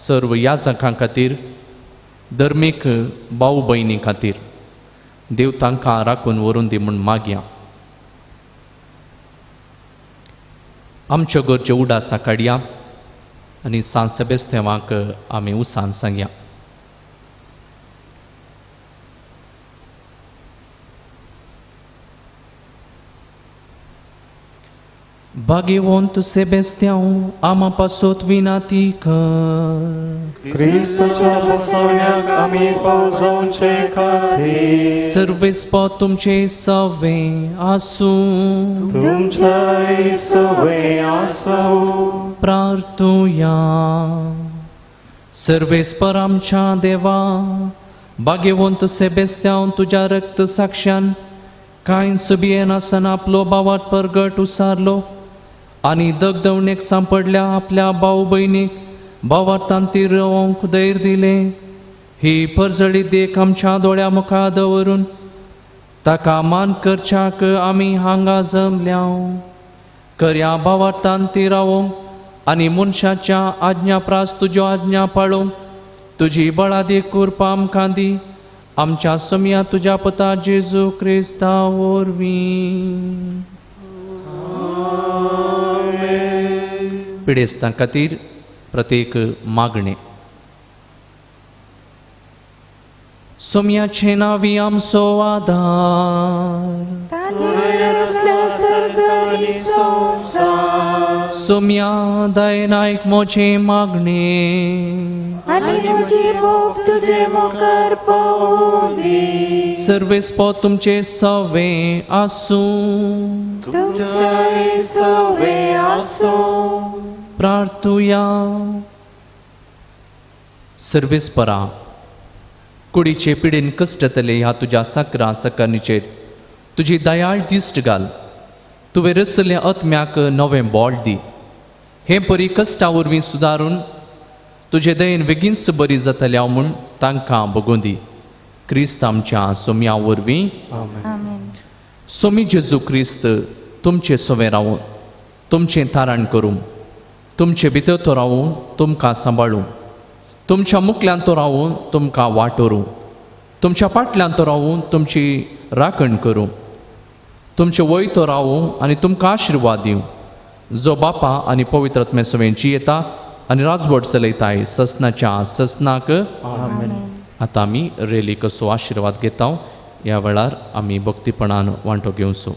सर्व याजकां खातीर धर्मीक भाऊ भयणी खातीर देव तांकां राखून व्हरून दी म्हूण मागया आमच्यो गरज्यो उडासा काडया आनी सांसेबेस्तेवांक आमी उसान सांगया Bhagavant Sebastião, ama pasot vinati कर Cristoच्या पोसवण्याक आमी पावजावचे खातीर सर्वेस्प तुमचे सवे आसूं तुमचे सवे आसूं प्रार्थुया सर्वेस्पर आमच्या देवा भाग्यवंत सेबेस्त्याव तुझ्या रक्त साक्षान कांय सुबियेन आसतना आपलो भावात परगट उसारलो आनी दगदवणेक सांपडल्या आपल्या भाऊ भयणीक भावार्थांती रावंक धैर्य दिले ही परजळी देख आमच्या दोळ्या मुखार दवरून ताका मान करच्याक आमी हांगा जमल्याव करया भावार्थांती रावंक आनी मनशाच्या आज्ञा प्रास तुज्यो आज्ञा पाळोवंक तुजी बळादी कृपा आमकां दी आमच्या समया तुज्या पुता जेजू क्रिस्ता वरवीं पिडेस्तां खातीर प्रत्येक मागणे सोम्याचे नावी आमचो आधार सोम्या दयनायक मोचे मागणे सर्वेस्प तुमचे सवे आसूं प्रार्थुया सर्वेस्परा कुडीचे पिडेन कश्टतले ह्या तुज्या सकरा सकर्णीचेर तुजी दयाळ दिश्ट घाल तुवें रचल्या आत्म्याक नवें बोळ दी हे बरी कश्टा वरवीं सुदारून तुजे दयेन बेगीनच बरी जातल्या म्हूण तांकां बगूं दी क्रिस्त आमच्या सोम्या वरवीं सोमी जेजू क्रिस्त तुमचे सवे रावूं तुमचें तारण करूं तुमचे भितर तो रावूं तुमकां सांबाळूं तुमच्या मुखल्यान तो रावून तुमकां वाटोरूं तुमच्या फाटल्यान तो रावून तुमची राखण करूं तुमचे वय तो रावूं आनी तुमकां आशिर्वाद दिवं जो बापा आनी पवित्र आत्मे सवेंची येता आनी राजवट चलयताय ससनाच्या ससनाक आतां आमी रेली कसो आशिर्वाद घेता ह्या वेळार आमी भक्तीपणान वांटो घेवचो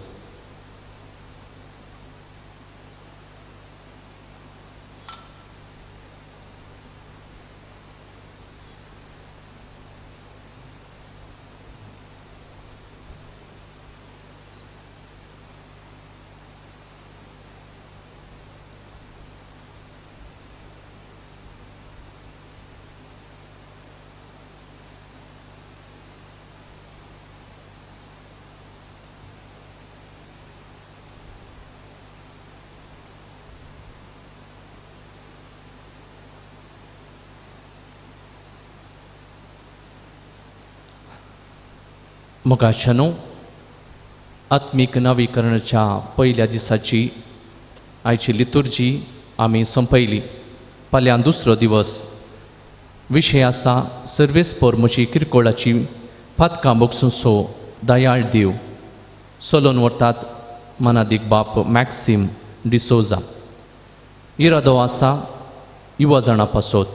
मोगाशानो आत्मीक नवीकरणाच्या पयल्या दिसाची आयची लितुर्जी आमी संपयली फाल्यां दुसरो दिवस विशय आसा सर्वेस्पर म्हजी किरकोळाची फातकां बोगसूंचो दयाळ देव सोलोन व्हरतात मनादीक बाप मॅक्सिम डिसोजा इरादो आसा युवा जाणां पासत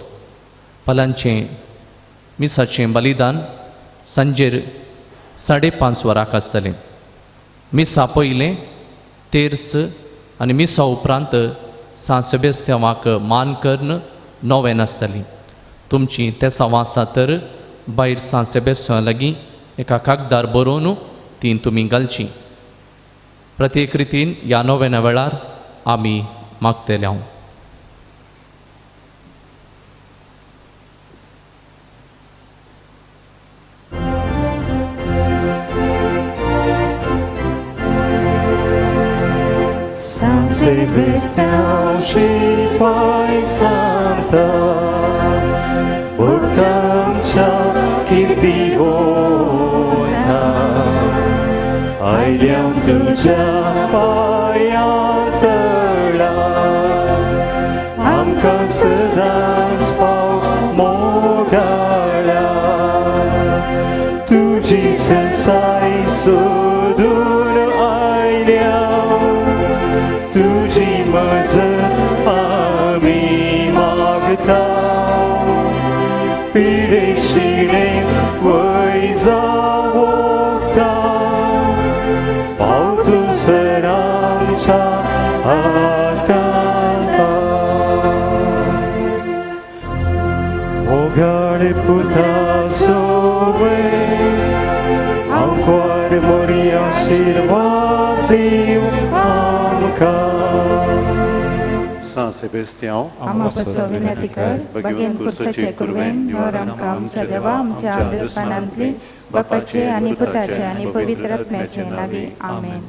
पलांचें मिसाचें बलिदान सांजेर 5:30 वरांक आसतलें. मिसा पयलें तेर्स आनी मिसा उपरांत सांत सेबेस्तियावाक मान करून 9 आसतलीं. तुमची ते सवां आसा तर भायर सांत सेबेस्तिया लागीं एका कागदार बरोवन ती तुमी घालची. प्रत्येक रितीन ह्या 9 वेळार आमी मागतले हांव. San Sebastião și Pai Santa, Bogdan cea chirtiona, ai leam tuja paia tăla, am ca să dans pau mogalea, tu Jesus ai sudun ai leam, tu ji mază ami magtau, pireșile voi zavoctau, pau tu săram cea atanta. Mogare puta sove, am coare moria șirvadim amca. San Sebastião, आम्हा विनंती कर बगेन कुर्साचे कुरवेन और आमकां आमच्या देवा आमच्या आदेशपानांतली बापाचे आनी पुताचे आनी पवित्र आत्म्याचे नावी आमेन.